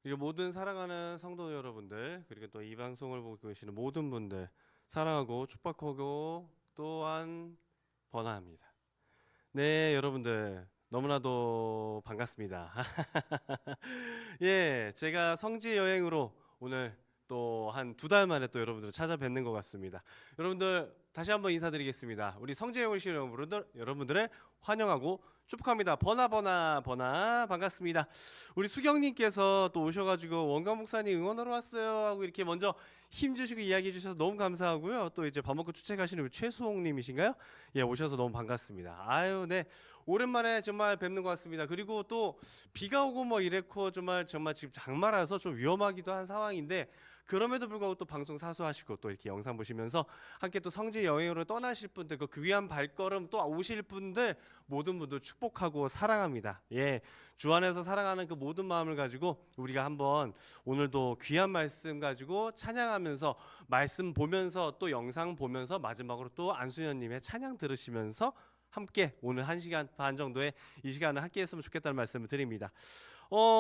그리고 모든 사랑하는 성도 여러분들, 그리고 또 이 방송을 보고 계시는 모든 분들 사랑하고 축복하고 또한 번화합니다. 네, 여러분들 너무나도 반갑습니다. 예, 제가 성지 여행으로 오늘 또 한 2달 만에 또 여러분들 찾아뵙는 것 같습니다. 여러분들 다시 한번 인사드리겠습니다. 우리 성지 여행 오신 여러분들을 환영하고 축복합니다. 번화 반갑습니다. 우리 수경님께서 또 오셔가지고 원광 목사님 응원하러 왔어요 하고 이렇게 먼저 힘주시고 이야기해 주셔서 너무 감사하고요. 또 이제 밥 먹고 출첵하시는 우리 최수홍님이신가요? 예, 오셔서 너무 반갑습니다. 아유, 네, 오랜만에 정말 뵙는 것 같습니다. 그리고 또 비가 오고 뭐 이랬고 정말 지금 장마라서 좀 위험하기도 한 상황인데 그럼에도 불구하고 또 방송 사수하시고 또 이렇게 영상 보시면서 함께 또 성지 여행으로 떠나실 분들 그 귀한 발걸음 또 오실 분들 모든 분들 축복하고 사랑합니다. 예, 주 안에서 사랑하는 그 모든 마음을 가지고 우리가 한번 오늘도 귀한 말씀 가지고 찬양하면서 말씀 보면서 또 영상 보면서 마지막으로 또 안수현님의 찬양 들으시면서 함께 오늘 1시간 반 정도의 이 시간을 함께 했으면 좋겠다는 말씀을 드립니다.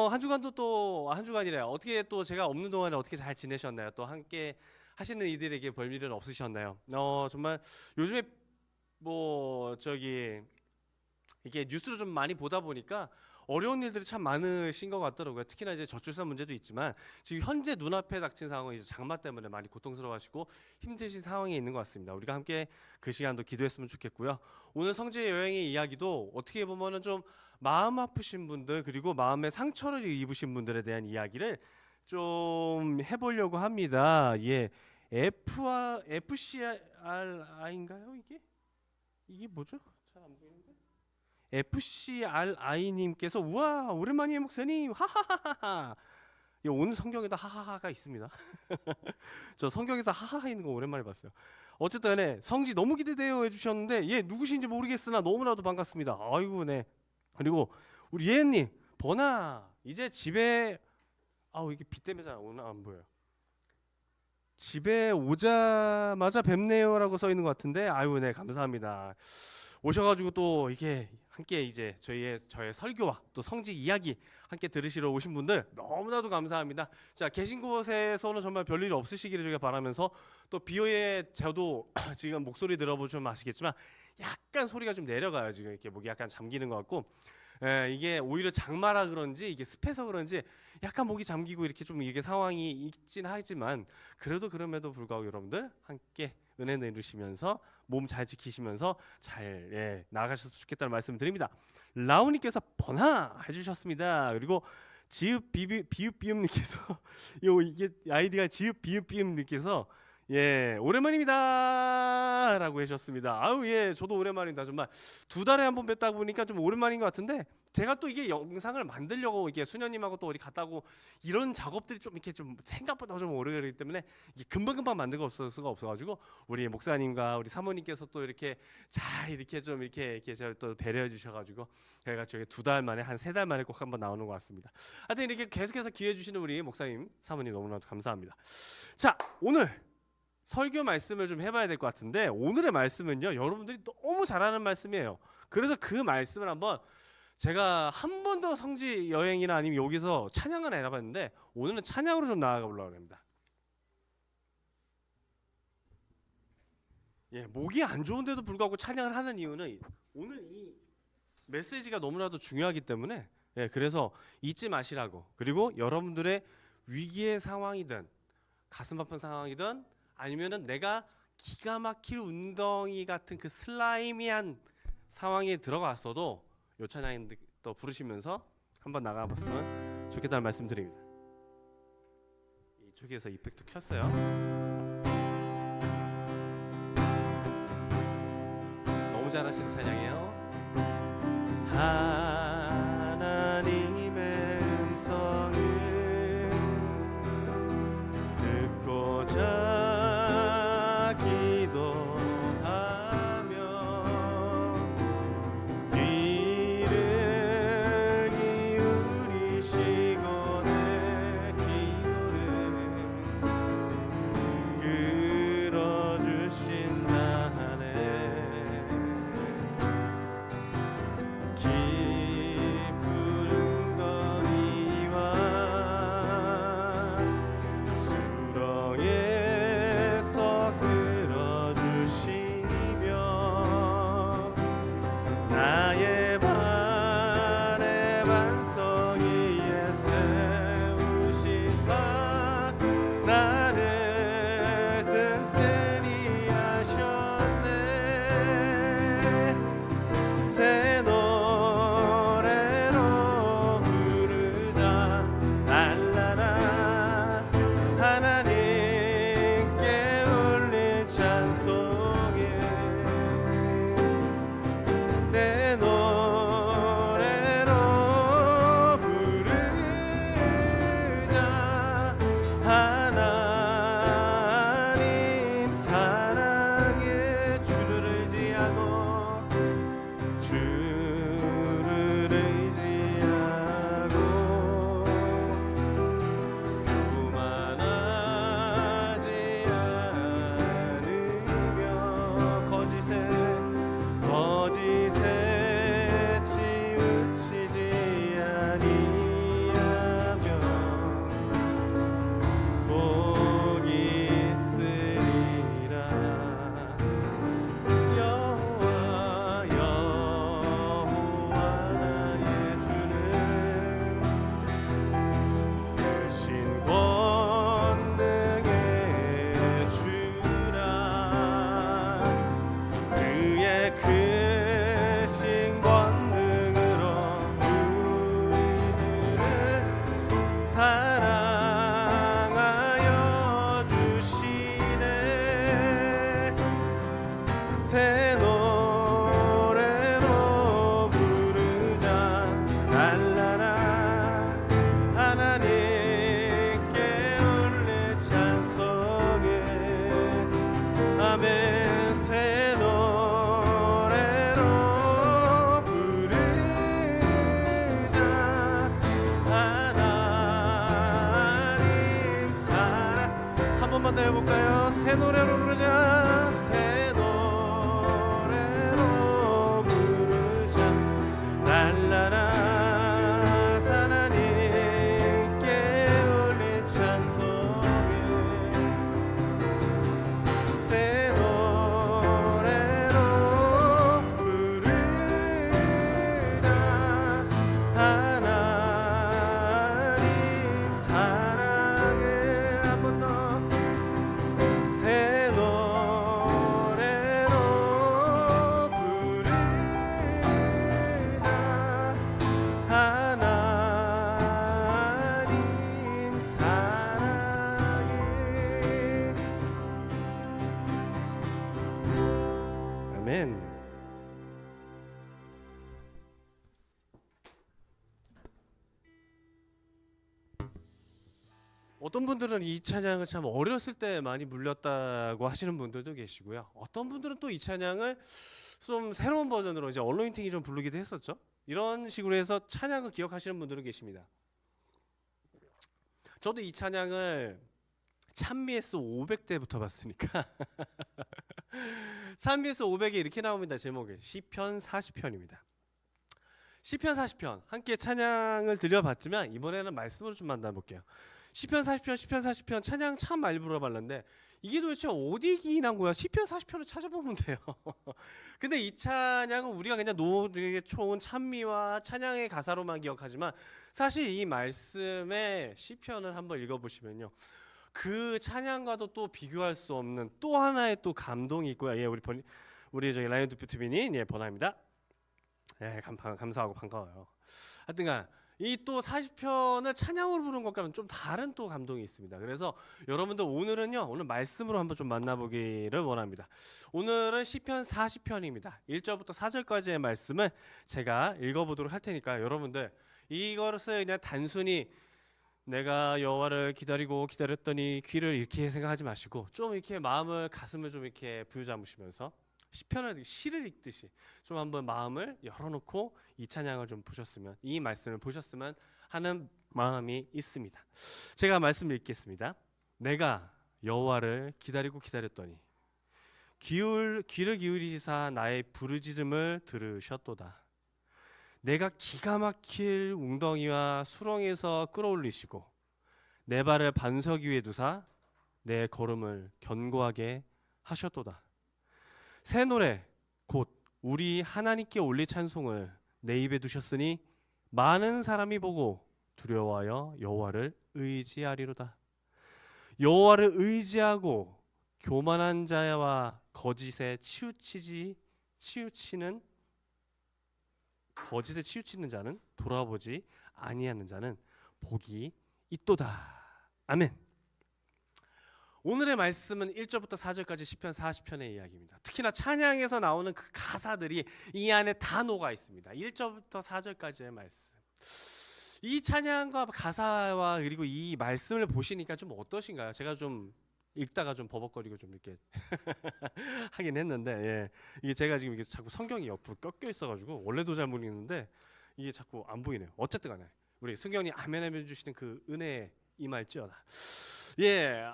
한 주간도 또 한 주간이래요. 어떻게 또 제가 없는 동안에 어떻게 잘 지내셨나요? 또 함께 하시는 이들에게 별일은 없으셨나요? 정말 요즘에 뭐 이게 뉴스를 좀 많이 보다 보니까 어려운 일들이 참 많으신 것 같더라고요. 특히나 이제 저출산 문제도 있지만 지금 현재 눈앞에 닥친 상황이 이제 장마 때문에 많이 고통스러워하시고 힘드신 상황에 있는 것 같습니다. 우리가 함께 그 시간도 기도했으면 좋겠고요. 오늘 성지 여행의 이야기도 어떻게 보면은 좀 마음 아프신 분들 그리고 마음의 상처를 입으신 분들에 대한 이야기를 좀 해보려고 합니다. 예, FCRI인가요 이게 뭐죠? 잘 안 보이는데. FCRI님께서 우와 오랜만이에요 목사님 하하하하. 예, 오늘 성경에도 하하하가 있습니다. 저 성경에서 하하하 있는 거 오랜만에 봤어요. 어쨌든 네, 성지 너무 기대돼요 해주셨는데 예, 누구신지 모르겠으나 너무나도 반갑습니다. 아이고 네. 그리고 우리 예은님 번아 이제 집에 이게 빛 때문에 잘 오늘 안 보여요. 집에 오자마자 뵙네요라고 써 있는 것 같은데 아이고 네 감사합니다. 오셔가지고 또 이게 함께 이제 저의 설교와 또 성지 이야기 함께 들으시러 오신 분들 너무나도 감사합니다. 자, 계신 곳에서는 정말 별일 없으시기를 저희가 바라면서 또 비오에 저도 지금 목소리 들어보시면 아시겠지만 약간 소리가 좀 내려가요. 지금 이렇게 목이 약간 잠기는 것 같고 이게 오히려 장마라 그런지 이게 습해서 그런지 약간 목이 잠기고 이렇게 좀 이게 상황이 있긴 하지만 그래도 그럼에도 불구하고 여러분들 함께 은혜 내주시면서 몸 잘 지키시면서 잘 나아가셨으면 좋겠다는 말씀 드립니다. 라우님께서 번하 해주셨습니다. 그리고 지읒 비읒비읒님께서 이게 아이디가 지읒 비읒비읒님께서 예 오랜만입니다 라고 하셨습니다. 아우 예 저도 오랜만입니다. 정말 2달에 한 번 뵙다 보니까 좀 오랜만인 것 같은데 제가 또 이게 영상을 만들려고 이게 수녀님하고 또 어디 갔다 오고 이런 작업들이 좀 이렇게 좀 생각보다 좀 오래 걸리기 때문에 이게 금방금방 만들 수가 없어가지고 우리 목사님과 우리 사모님께서 또 이렇게 잘 이렇게 좀 이렇게 저를 또 배려해 주셔가지고 저희가 2달 만에 한 3달 만에 꼭 한번 나오는 것 같습니다. 하여튼 이렇게 계속해서 기회 주시는 우리 목사님 사모님 너무나도 감사합니다. 자 오늘 설교 말씀을 좀 해봐야 될 것 같은데 오늘의 말씀은요 여러분들이 너무 잘하는 말씀이에요. 그래서 그 말씀을 한번 제가 한 번 더 성지 여행이나 아니면 여기서 찬양을 해봤는데 오늘은 찬양으로 좀 나아가 보려고 합니다. 예, 목이 안 좋은데도 불구하고 찬양을 하는 이유는 오늘 이 메시지가 너무나도 중요하기 때문에 그래서 잊지 마시라고. 그리고 여러분들의 위기의 상황이든 가슴 아픈 상황이든 아니면은 내가 기가 막힐 운덩이 같은 그 슬라이미한 상황에 들어갔어도 요 찬양 또 부르시면서 한번 나가봤으면 좋겠다는 말씀드립니다. 이쪽에서 이펙트 켰어요. 너무 잘하시는 찬양이에요. 하나님의 음성을 듣고자 기 사랑하여 주시네. 새 노래로 부르자 날라라 하나님께 올려 찬송해. 아멘. 새 노래로 부르자 하나님 사랑. 한 번만 더 해볼까요? 새 노래로 부르자. 새 노래로 부르자 날라라 하나님께 올린 찬송해. 새 노래로 부르자 하나님 사랑해. 한 번 더. 새 노래로 부르자 하나님 사랑해. 아멘. 어떤 분들은 이 찬양을 참 어렸을 때 많이 불렸다고 하시는 분들도 계시고요. 어떤 분들은 또 이 찬양을 좀 새로운 버전으로 이제 얼로인팅이 좀 부르기도 했었죠. 이런 식으로 해서 찬양을 기억하시는 분들은 계십니다. 저도 이 찬양을 찬미에서 500대부터 봤으니까 찬미에서 500에 이렇게 나옵니다. 제목이 시편 40편입니다. 시편 40편 함께 찬양을 들려봤지만 이번에는 말씀으로 좀 만나볼게요. 시편 40편 찬양 참 많이 불러봤는데 이게 도대체 어디 기인한 거야? 시편 40편을 찾아보면 돼요. 근데 이 찬양은 우리가 그냥 노래의 초운 찬미와 찬양의 가사로만 기억하지만 사실 이 말씀의 시편을 한번 읽어보시면요, 그 찬양과도 또 비교할 수 없는 또 하나의 또 감동이 있고요. 예, 우리 저기 라이언 두프트빈이 예, 번화입니다. 예, 감사하고 반가워요. 하여튼간 이 또 40편을 찬양으로 부른 것과는 좀 다른 또 감동이 있습니다. 그래서 여러분들 오늘 말씀으로 한번 좀 만나보기를 원합니다. 오늘은 시편 40편입니다. 1절부터 4절까지의 말씀을 제가 읽어보도록 할 테니까 여러분들 이것을 그냥 단순히 내가 여호와를 기다렸더니 귀를 이렇게 생각하지 마시고 좀 이렇게 가슴을 좀 이렇게 부여잡으시면서 시를 읽듯이 좀 한번 마음을 열어놓고 이 찬양을 좀 보셨으면, 이 말씀을 보셨으면 하는 마음이 있습니다. 제가 말씀을 읽겠습니다. 내가 여호와를 기다렸더니 귀를 기울이시사 나의 부르짖음을 들으셨도다. 내가 기가 막힐 웅덩이와 수렁에서 끌어올리시고 내 발을 반석 위에 두사 내 걸음을 견고하게 하셨도다. 새 노래 곧 우리 하나님께 올릴 찬송을 내 입에 두셨으니 많은 사람이 보고 두려워하여 여호와를 의지하리로다. 여호와를 의지하고 교만한 자와 거짓에 치우치는 자는 돌아보지 아니하는 자는 복이 있도다. 아멘. 오늘의 말씀은 1절부터 4절까지 시편 40편의 이야기입니다. 특히나 찬양에서 나오는 그 가사들이 이 안에 다 녹아 있습니다. 1절부터 4절까지의 말씀. 이 찬양과 가사와 그리고 이 말씀을 보시니까 좀 어떠신가요? 제가 좀 읽다가 좀 버벅거리고 좀 이렇게 하긴 했는데, 예. 이게 제가 지금 이게 자꾸 성경이 옆으로 꺾여 있어가지고 원래도 잘 못 읽는데 이게 자꾸 안 보이네요. 어쨌든 간에 우리 승경이 아멘 주시는 그 은혜에 임할지어다. 예,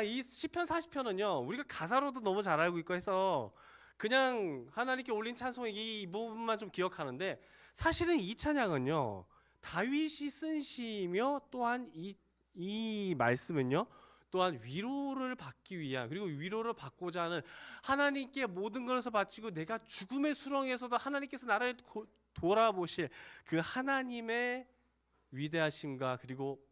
이 시편 40편은요 우리가 가사로도 너무 잘 알고 있고 해서 그냥 하나님께 올린 찬송의 이 부분만 좀 기억하는데, 사실은 이 찬양은요 다윗이 쓴 시이며 또한 이 말씀은요 또한 위로를 받기 위한, 그리고 위로를 받고자 하는, 하나님께 모든 것을 바치고 내가 죽음의 수렁에서도 하나님께서 나를 돌아보실 그 하나님의 위대하심과 그리고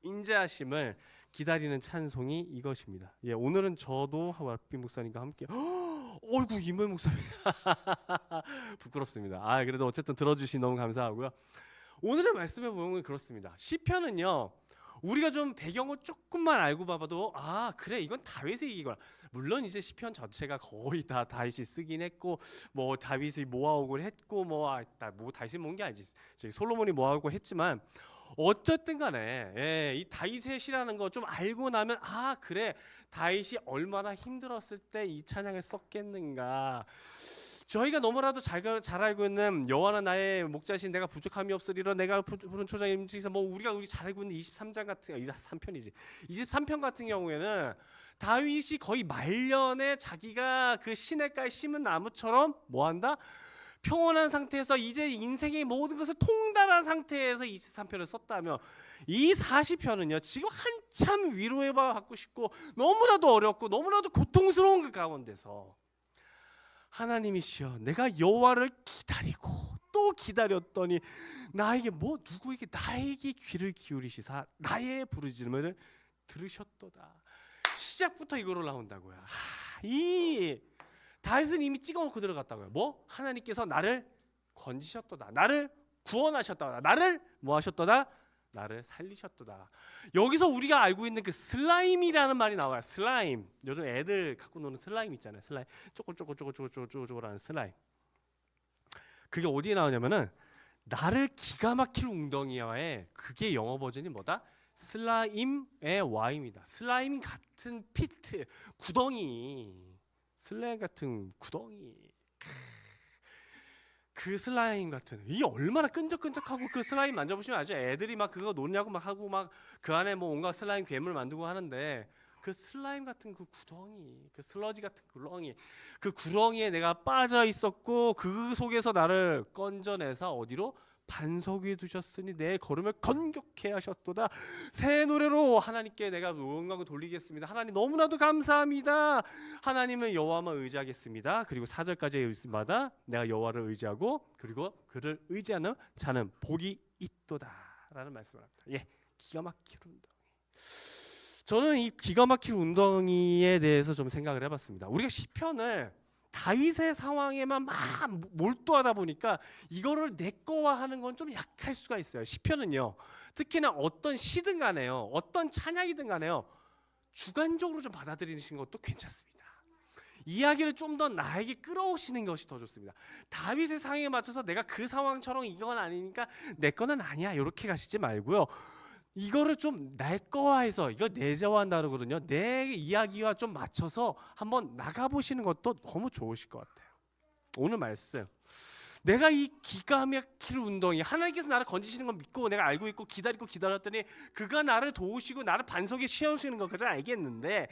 인자하심을 기다리는 찬송이 이것입니다. 예, 오늘은 저도 왓비 목사님과 함께 어이구 임모희 목사님 부끄럽습니다. 그래도 어쨌든 들어주시 너무 감사하고요. 오늘의 말씀에 보면 그렇습니다. 시편은요 우리가 좀 배경을 조금만 알고 봐봐도 아 그래 이건 다윗의 얘기구나. 물론 이제 시편 전체가 거의 다 다윗이 쓰긴 했고 뭐 다윗이 모아오고 했고 뭐 다윗이 모은 게 아니지. 저기 솔로몬이 모아오고 했지만 어쨌든 간에 이 다윗의 시라는 거 좀 알고 나면 아 그래 다윗이 얼마나 힘들었을 때 이 찬양을 썼겠는가. 저희가 너무나도 잘 알고 있는 여호와는 나의 목자신 내가 부족함이 없으리라 내가 푸른 초장에 움직이서 뭐 우리 잘 알고 있는 23장 같은 23편이지 23편 같은 경우에는 다윗이 거의 말년에 자기가 그 시냇가에 심은 나무처럼 뭐한다? 평온한 상태에서 이제 인생의 모든 것을 통달한 상태에서 23편을 썼다면 이 40편은요 지금 한참 위로해 받고 싶고 너무나도 어렵고 너무나도 고통스러운 그 가운데서 하나님이시여 내가 여호와를 기다리고 또 기다렸더니 나에게 누구에게 나에게 귀를 기울이시사 나의 부르짖음을 들으셨도다. 시작부터 이거로 나온다고요. 이 다윗은 이미 찍어놓고 들어갔다고요. 하나님께서 나를 건지셨도다. 나를 구원하셨도다. 나를 하셨도다. 나를 살리셨도다. 여기서 우리가 알고 있는 그 슬라임이라는 말이 나와요. 슬라임. 요즘 애들 갖고 노는 슬라임 있잖아요. 슬라임. 쪼글쪼글하는 슬라임. 그게 어디에 나오냐면은 나를 기가 막힐 웅덩이와의 그게 영어 버전이 뭐다? 슬라임의 와임이다. 슬라임 같은 피트 구덩이. 슬라임 같은 구덩이. 그 슬라임 같은 이게 얼마나 끈적끈적하고 그 슬라임 만져보시면 알죠. 애들이 막 그거 노냐고 막 하고 막 그 안에 뭐 온갖 슬라임 괴물 만들고 하는데 그 슬라임 같은 그 구덩이, 그 슬러지 같은 구렁이, 그 구렁이에 내가 빠져 있었고 그 속에서 나를 건져내서 어디로? 반석 위에 두셨으니 내 걸음을 건격해 하셨도다. 새 노래로 하나님께 내가 영광을 돌리겠습니다. 하나님 너무나도 감사합니다. 하나님은 여호와만 의지하겠습니다. 그리고 4절까지의 말씀마다 내가 여호와를 의지하고 그리고 그를 의지하는 자는 복이 있도다 라는 말씀을 합니다. 기가 막힐 웅덩이. 저는 이 기가 막힐 웅덩이에 대해서 좀 생각을 해봤습니다. 우리가 시편을 다윗의 상황에만 막 몰두하다 보니까 이거를 내 거화하는 건 좀 약할 수가 있어요. 시편은요. 특히나 어떤 시든 간에요. 어떤 찬양이든 간에요. 주관적으로 좀 받아들이시는 것도 괜찮습니다. 이야기를 좀 더 나에게 끌어오시는 것이 더 좋습니다. 다윗의 상황에 맞춰서 내가 그 상황처럼 이건 아니니까 내 거는 아니야 이렇게 가시지 말고요. 이거를 좀 내 거화해서 이거 내재화한다 그러거든요. 내 이야기와 좀 맞춰서 한번 나가보시는 것도 너무 좋으실 것 같아요. 오늘 말씀 내가 이 기가 막힐 운동이 하나님께서 나를 건지시는 걸 믿고 내가 알고 있고 기다렸더니 그가 나를 도우시고 나를 반석에 씌워주시는 것까지 알겠는데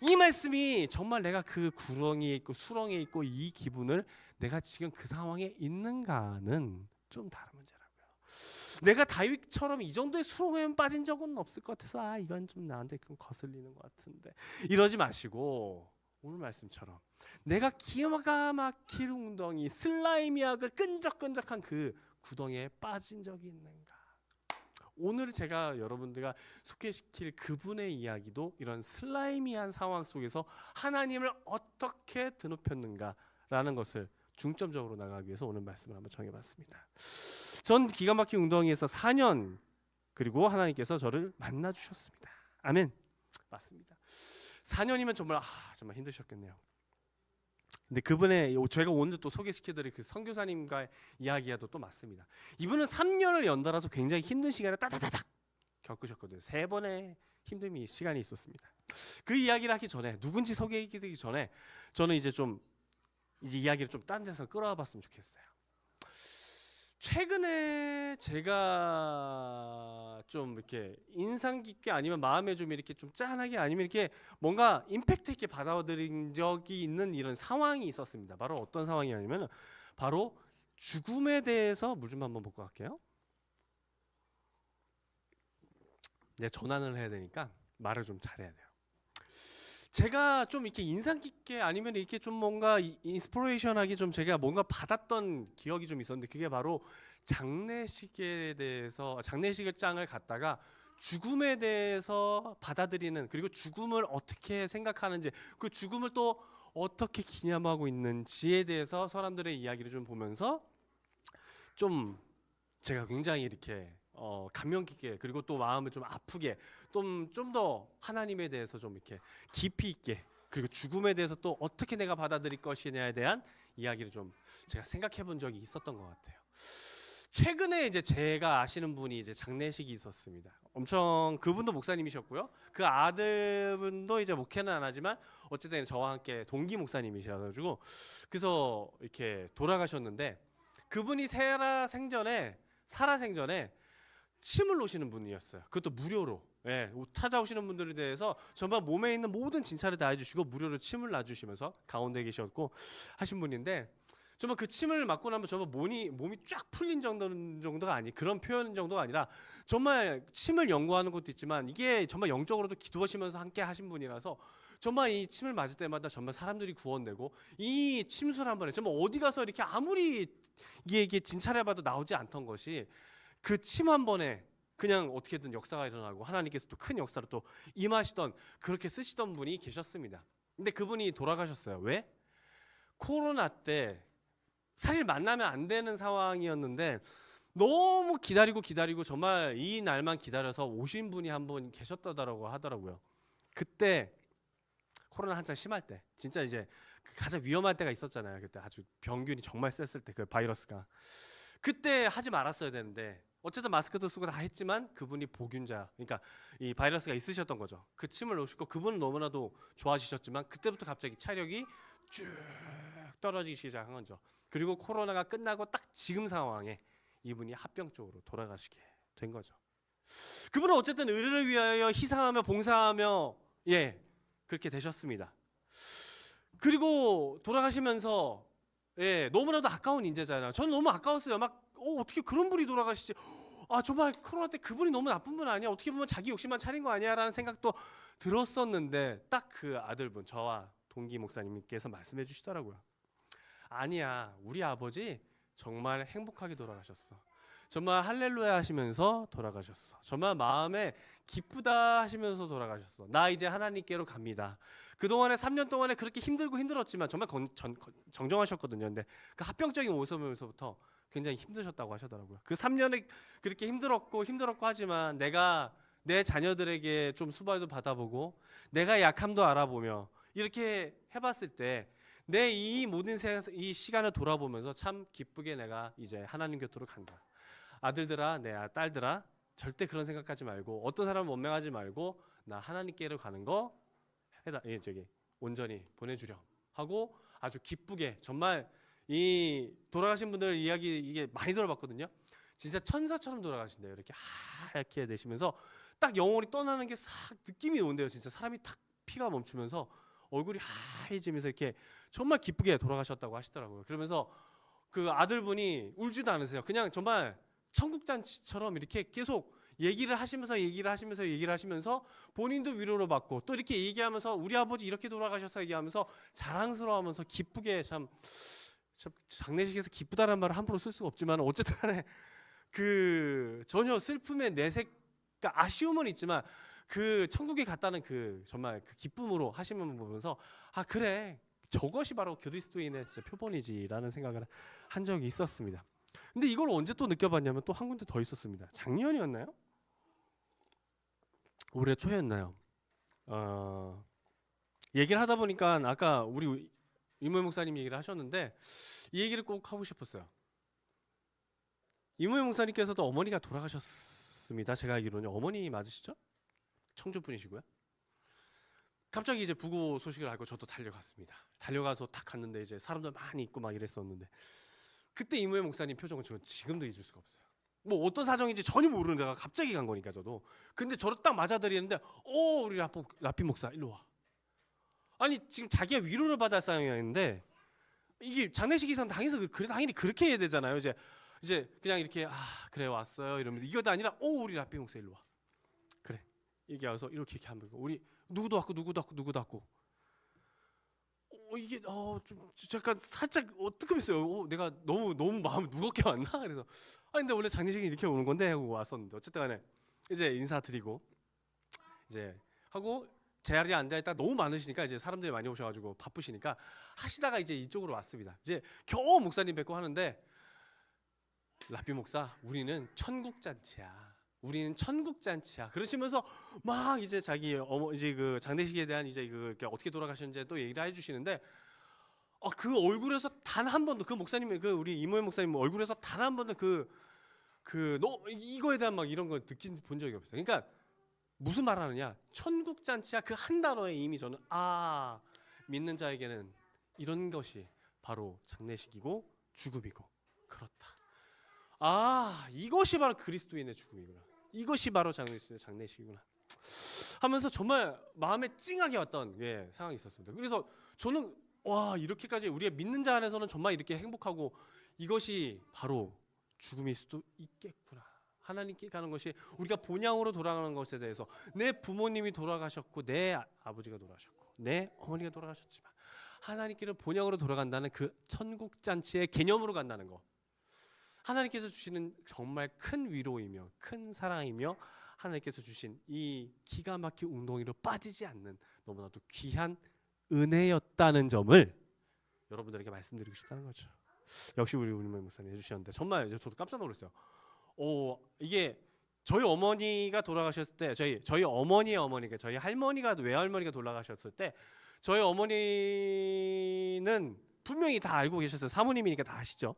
이 말씀이 정말 내가 그 구렁이에 있고 수렁에 있고 이 기분을 내가 지금 그 상황에 있는가는 좀 다른 문제라고요. 내가 다윗처럼 이 정도의 수렁에 빠진 적은 없을 것 같아서 이건 좀 나한테 좀 거슬리는 것 같은데 이러지 마시고 오늘 말씀처럼 내가 기가 막힐 웅덩이 슬라임이야 그 끈적끈적한 그 구덩이에 빠진 적이 있는가. 오늘 제가 여러분들과 소개시킬 그분의 이야기도 이런 슬라이미한 상황 속에서 하나님을 어떻게 드높였는가라는 것을 중점적으로 나가기 위해서 오늘 말씀을 한번 정해봤습니다. 전 기가 막힌 웅덩이에서 4년 그리고 하나님께서 저를 만나주셨습니다. 아멘. 맞습니다. 4년이면 정말 힘드셨겠네요. 근데 그분의 제가 오늘 또 소개시켜드릴 그 선교사님과의 이야기가 또 맞습니다. 이분은 3년을 연달아서 굉장히 힘든 시간을 따다다닥 겪으셨거든요. 3번의 힘듦이 시간이 있었습니다. 그 이야기를 하기 전에 누군지 소개해드리기 전에 저는 이제 이야기를 좀 딴 데서 끌어와봤으면 좋겠어요. 최근에 제가 좀 이렇게 인상 깊게 아니면 마음에 좀 이렇게 좀 짠하게 아니면 이렇게 뭔가 임팩트 있게 받아들인 적이 있는 이런 상황이 있었습니다. 바로 어떤 상황이냐면 바로 죽음에 대해서 물 좀 한번 먹고 갈게요. 네, 전환을 해야 되니까 말을 좀 잘해야 돼요. 제가 좀 이렇게 인상 깊게 아니면 이렇게 좀 뭔가 인스피레이션하게 좀 제가 뭔가 받았던 기억이 좀 있었는데 그게 바로 장례식에 대해서 장례식을 장을 갔다가 죽음에 대해서 받아들이는 그리고 죽음을 어떻게 생각하는지 그 죽음을 또 어떻게 기념하고 있는지에 대해서 사람들의 이야기를 좀 보면서 좀 제가 굉장히 이렇게 감명 깊게 그리고 또 마음을 좀 아프게 좀 더 하나님에 대해서 좀 이렇게 깊이 있게 그리고 죽음에 대해서 또 어떻게 내가 받아들일 것이냐에 대한 이야기를 좀 제가 생각해 본 적이 있었던 것 같아요. 최근에 이제 제가 아시는 분이 이제 장례식이 있었습니다. 엄청 그분도 목사님이셨고요. 그 아들분도 이제 목회는 안 하지만 어쨌든 저와 함께 동기 목사님이셔가지고 그래서 이렇게 돌아가셨는데 그분이 살아생전에 침을 놓으시는 분이었어요. 그것도 무료로. 예, 찾아오시는 분들에 대해서 정말 몸에 있는 모든 진찰을 다 해주시고 무료로 침을 놔주시면서 가운데 계셨고 하신 분인데 정말 그 침을 맞고 나면 정말 몸이 쫙 풀린 정도가 아니 그런 표현 정도가 아니라 정말 침을 연구하는 것도 있지만 이게 정말 영적으로도 기도하시면서 함께 하신 분이라서 정말 이 침을 맞을 때마다 정말 사람들이 구원되고 이 침술 한 번에 정말 어디 가서 이렇게 아무리 이게 진찰해봐도 나오지 않던 것이 그 침 한 번에 그냥 어떻게든 역사가 일어나고 하나님께서 또 큰 역사로 또 임하시던 그렇게 쓰시던 분이 계셨습니다. 근데 그분이 돌아가셨어요. 왜? 코로나 때 사실 만나면 안 되는 상황이었는데 너무 기다리고 정말 이 날만 기다려서 오신 분이 한 분 계셨다고 하더라고요. 그때 코로나 한창 심할 때 진짜 이제 가장 위험할 때가 있었잖아요. 그때 아주 병균이 정말 셌을 때 그 바이러스가 그때 하지 말았어야 되는데 어쨌든 마스크도 쓰고 다 했지만 그분이 보균자 그러니까 이 바이러스가 있으셨던 거죠. 그 침을 놓으시고 그분은 너무나도 좋아지셨지만 그때부터 갑자기 차력이 쭉 떨어지기 시작한 거죠. 그리고 코로나가 끝나고 딱 지금 상황에 이분이 합병증으로 돌아가시게 된 거죠. 그분은 어쨌든 의를 위하여 희생하며 봉사하며 그렇게 되셨습니다. 그리고 돌아가시면서 너무나도 아까운 인재잖아요. 저는 너무 아까웠어요. 어떻게 그런 분이 돌아가시지? 정말 코로나 때 그분이 너무 나쁜 분 아니야? 어떻게 보면 자기 욕심만 차린 거 아니야? 라는 생각도 들었었는데 딱 그 아들분 저와 동기 목사님께서 말씀해 주시더라고요. 아니야, 우리 아버지 정말 행복하게 돌아가셨어. 정말 할렐루야 하시면서 돌아가셨어. 정말 마음에 기쁘다 하시면서 돌아가셨어. 나 이제 하나님께로 갑니다. 그동안에 3년 동안에 그렇게 힘들었지만 정말 정정하셨거든요. 근데 그 합병적인 모습에서부터 굉장히 힘드셨다고 하시더라고요. 그 3년에 그렇게 힘들었고 하지만 내가 내 자녀들에게 좀 수발도 받아보고 내가 약함도 알아보며 이렇게 해봤을 때 내 이 모든 이 시간을 돌아보면서 참 기쁘게 내가 이제 하나님 곁으로 간다. 아들들아, 내 딸들아, 절대 그런 생각하지 말고 어떤 사람은 원망하지 말고 나 하나님께로 가는 거 온전히 보내주렴 하고 아주 기쁘게 정말 이 돌아가신 분들 이야기 이게 많이 들어봤거든요. 진짜 천사처럼 돌아가신대요. 이렇게 하얗게 되시면서 딱 영혼이 떠나는 게 싹 느낌이 온대요. 진짜 사람이 탁 피가 멈추면서 얼굴이 하얘지면서 이렇게 정말 기쁘게 돌아가셨다고 하시더라고요. 그러면서 그 아들분이 울지도 않으세요. 그냥 정말 천국잔치처럼 이렇게 계속 얘기를 하시면서 본인도 위로를 받고 또 이렇게 얘기하면서 우리 아버지 이렇게 돌아가셔서 얘기하면서 자랑스러워하면서 기쁘게 참 장례식에서 기쁘다는 말을 함부로 쓸 수가 없지만 어쨌든 간에 그 전혀 슬픔의 내색 그러니까 아쉬움은 있지만 그 천국에 갔다는 그 정말 그 기쁨으로 하시는 거 보면서 그래 저것이 바로 그리스도인의 진짜 표본이지라는 생각을 한 적이 있었습니다. 근데 이걸 언제 또 느껴봤냐면 또 한 군데 더 있었습니다. 작년이었나요? 올해 초였나요? 얘기를 하다 보니까 아까 우리 이모희 목사님 얘기를 하셨는데 이 얘기를 꼭 하고 싶었어요. 이모희 목사님께서도 어머니가 돌아가셨습니다. 제가 알기로는 어머니 맞으시죠? 청주 분이시고요. 갑자기 이제 부고 소식을 알고 저도 달려갔습니다. 달려가서 딱 갔는데 이제 사람들 많이 있고 막 이랬었는데 그때 이모희 목사님 표정은 저는 지금도 잊을 수가 없어요. 뭐 어떤 사정인지 전혀 모르는 데가 갑자기 간 거니까 저도. 근데 저를 딱 맞아들이는데 우리 라피 목사 일로 와. 아니 지금 자기가 위로를 받을 상황이었는데 이게 장례식에서는 당연히 그렇게 해야 되잖아요. 이제 그냥 이렇게 그래 왔어요 이러면서 이것도 아니라 우리 라피 목사 일로 와. 그래 얘기해서 이렇게 하면 우리 누구도 왔고 이게 좀 잠깐 살짝 뜨끔했어요. 내가 너무 마음 무겁게 왔나? 그래서 근데 원래 장례식이 이렇게 오는 건데 하고 왔었는데 어쨌든 간에 이제 인사드리고 이제 하고 제 자리에 앉아있다 너무 많으시니까 이제 사람들이 많이 오셔가지고 바쁘시니까 하시다가 이제 이쪽으로 왔습니다. 이제 겨우 목사님 뵙고 하는데 라피 목사 우리는 천국 잔치야. 우리는 천국 잔치야. 그러시면서 막 이제 자기 이제 그 장례식에 대한 이제 이렇게 어떻게 돌아가셨는지 또 얘기를 해주시는데 그 얼굴에서 단 한 번도 그 목사님 그 우리 이모의 목사님 얼굴에서 단 한 번도 이거에 대한 막 이런 거 느낀 본 적이 없어요. 그러니까 무슨 말하느냐? 천국 잔치야 그 한 단어에 이미 저는 믿는 자에게는 이런 것이 바로 장례식이고 죽음이고 그렇다. 이것이 바로 그리스도인의 죽음이구나. 이것이 바로 장례식이구나. 하면서 정말 마음에 찡하게 왔던 상황이 있었습니다. 그래서 저는 이렇게까지 우리의 믿는 자 안에서는 정말 이렇게 행복하고 이것이 바로 죽음일 수도 있겠구나. 하나님께 가는 것이 우리가 본향으로 돌아가는 것에 대해서 내 부모님이 돌아가셨고 내 아버지가 돌아가셨고 내 어머니가 돌아가셨지만 하나님께는 본향으로 돌아간다는 그 천국 잔치의 개념으로 간다는 거. 하나님께서 주시는 정말 큰 위로이며 큰 사랑이며 하나님께서 주신 이 기가 막힌 웅덩이로 빠지지 않는 너무나도 귀한 은혜였다는 점을 여러분들에게 말씀드리고 싶다는 거죠. 역시 우리 목사님 해주셨는데 정말 저도 깜짝 놀랐어요. 이게 저희 어머니가 돌아가셨을 때 저희 어머니의 어머니가 저희 할머니가 외할머니가 돌아가셨을 때 저희 어머니는 분명히 다 알고 계셨어요. 사모님이니까 다 아시죠.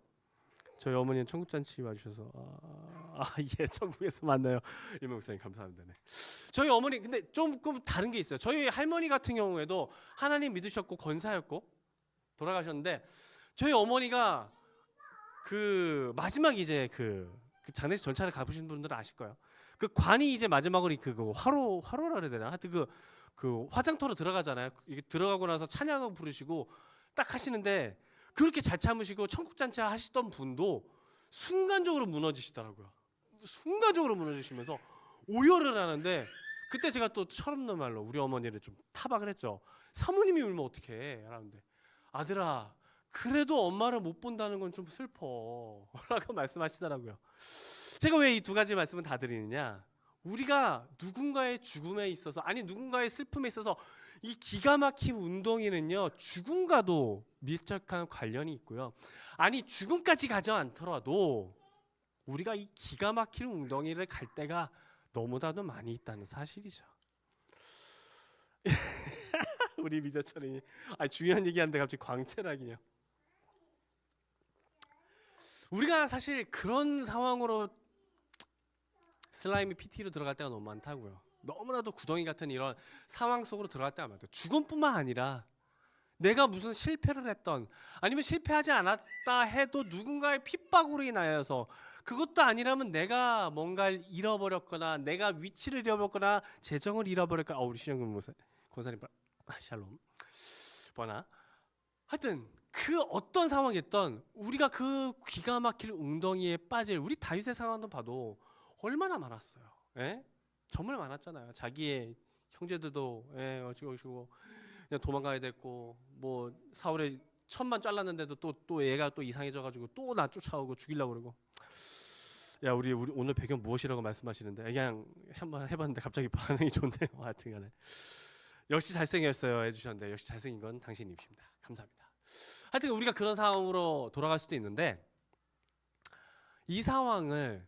저희 어머니는 천국잔치 와주셔서 천국에서 만나요. 이모 목사님 감사합니다. 네. 저희 어머니 근데 조금 다른 게 있어요. 저희 할머니 같은 경우에도 하나님 믿으셨고 권사였고 돌아가셨는데 저희 어머니가 그 마지막 이제 그 장례식 전차를 가보신 분들은 아실 거예요. 그 관이 이제 마지막으로 그 화로라 그래야 되나? 하여튼 그 화장터로 들어가잖아요. 이게 들어가고 나서 찬양을 부르시고 딱 하시는데 그렇게 잘 참으시고 천국잔치 하시던 분도 순간적으로 무너지시더라고요. 순간적으로 무너지시면서 오열을 하는데 그때 제가 또 철없는 말로 우리 어머니를 좀 타박을 했죠. 사모님이 울면 어떡해? 라는데 아들아 그래도 엄마를 못 본다는 건 좀 슬퍼 라고 말씀하시더라고요. 제가 왜 이 두 가지 말씀을 다 드리느냐, 우리가 누군가의 죽음에 있어서 누군가의 슬픔에 있어서 이 기가 막힌 운동이는요 죽음과도 밀접한 관련이 있고요. 죽음까지 가지 않더라도 우리가 이 기가 막힌 웅덩이를 갈 때가 너무나도 많이 있다는 사실이죠. 우리 미자철이 중요한 얘기하는데 갑자기 광채라기요. 우리가 사실 그런 상황으로 슬라임이 PT로 들어갈 때가 너무 많다고요. 너무나도 구덩이 같은 이런 상황 속으로 들어갈 때가 많아요. 죽음뿐만 아니라 내가 무슨 실패를 했던 아니면 실패하지 않았다 해도 누군가의 핍박으로 인하여서 그것도 아니라면 내가 뭔가를 잃어버렸거나 내가 위치를 잃어버렸거나 재정을 잃어버렸거나 우리 신영근 권사님 샬롬 뭐나 하여튼 그 어떤 상황이었던 우리가 그 기가 막힐 웅덩이에 빠질 우리 다윗의 상황도 봐도 얼마나 많았어요. 정말 많았잖아요. 자기의 형제들도 어찌고 그냥 도망가야 됐고 뭐 사울의 천만 잘랐는데도 또 얘가 또 이상해져가지고 또 나 쫓아오고 죽이려고 그러고. 야 우리 오늘 배경 무엇이라고 말씀하시는데 그냥 한번 해봤는데 갑자기 반응이 좋네요. 하여튼간에 역시 잘생겼어요 해주셨는데 역시 잘생긴 건 당신님이십니다. 감사합니다. 하여튼 우리가 그런 상황으로 돌아갈 수도 있는데 이 상황을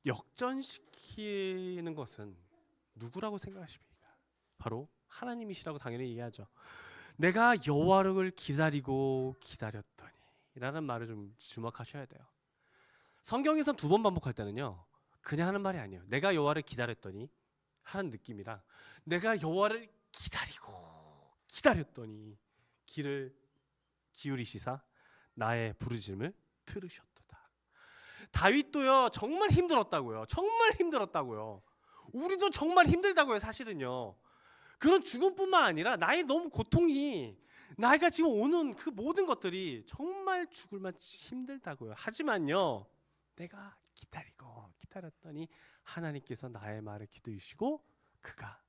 역전시키는 것은 누구라고 생각하십니까? 바로 하나님이시라고 당연히 얘기하죠. 내가 여호와를 기다리고 기다렸더니 라는 말을 좀 주목하셔야 돼요. 성경에서 두 번 반복할 때는요 그냥 하는 말이 아니에요. 내가 여호와를 기다렸더니 하는 느낌이랑 내가 여호와를 기다리고 기다렸더니 귀를 기울이시사 나의 부르짖음을 들으셨도다. 다윗도요 정말 힘들었다고요. 정말 힘들었다고요. 우리도 정말 힘들다고요. 사실은요 그런 죽음뿐만 아니라 나의 너무 고통이 나이가 지금 오는 그 모든 것들이 정말 죽을 만치 힘들다고요. 하지만요 내가 기다리고 기다렸더니 하나님께서 나의 말을 기다리시고 그가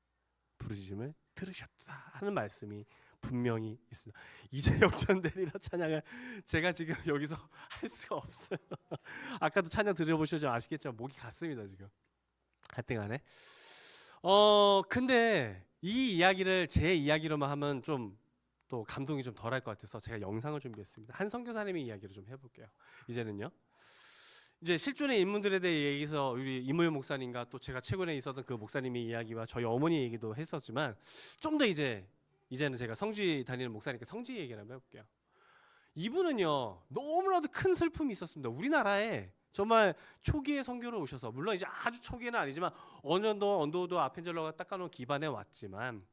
부르짖음을 들으셨다 하는 말씀이 분명히 있습니다. 이제 역전되리라 찬양을 제가 지금 여기서 할 수가 없어요. 아까도 찬양 들어보셔서 아시겠지만 목이 갔습니다 지금. 하여튼간에 근데 이 이야기를 제 이야기로만 하면 좀 또 감동이 좀 덜할 것 같아서 제가 영상을 준비했습니다. 한 선교사님의 이야기를 좀 해볼게요. 이제는요 이제 실존의 인물들에 대해 얘기해서 우리 이무현 목사님과 또 제가 최근에 있었던 그 목사님의 이야기와 저희 어머니 얘기도 했었지만 좀 더 이제는 제가 성지 다니는 목사님께 성지 얘기를 한번 해볼게요. 이분은요 너무나도 큰 슬픔이 있었습니다. 우리나라에 정말 초기에 선교를 오셔서 물론 이제 아주 초기에는 아니지만 어느 정도 언더우드 아펜젤러가 닦아놓은 기반에 왔지만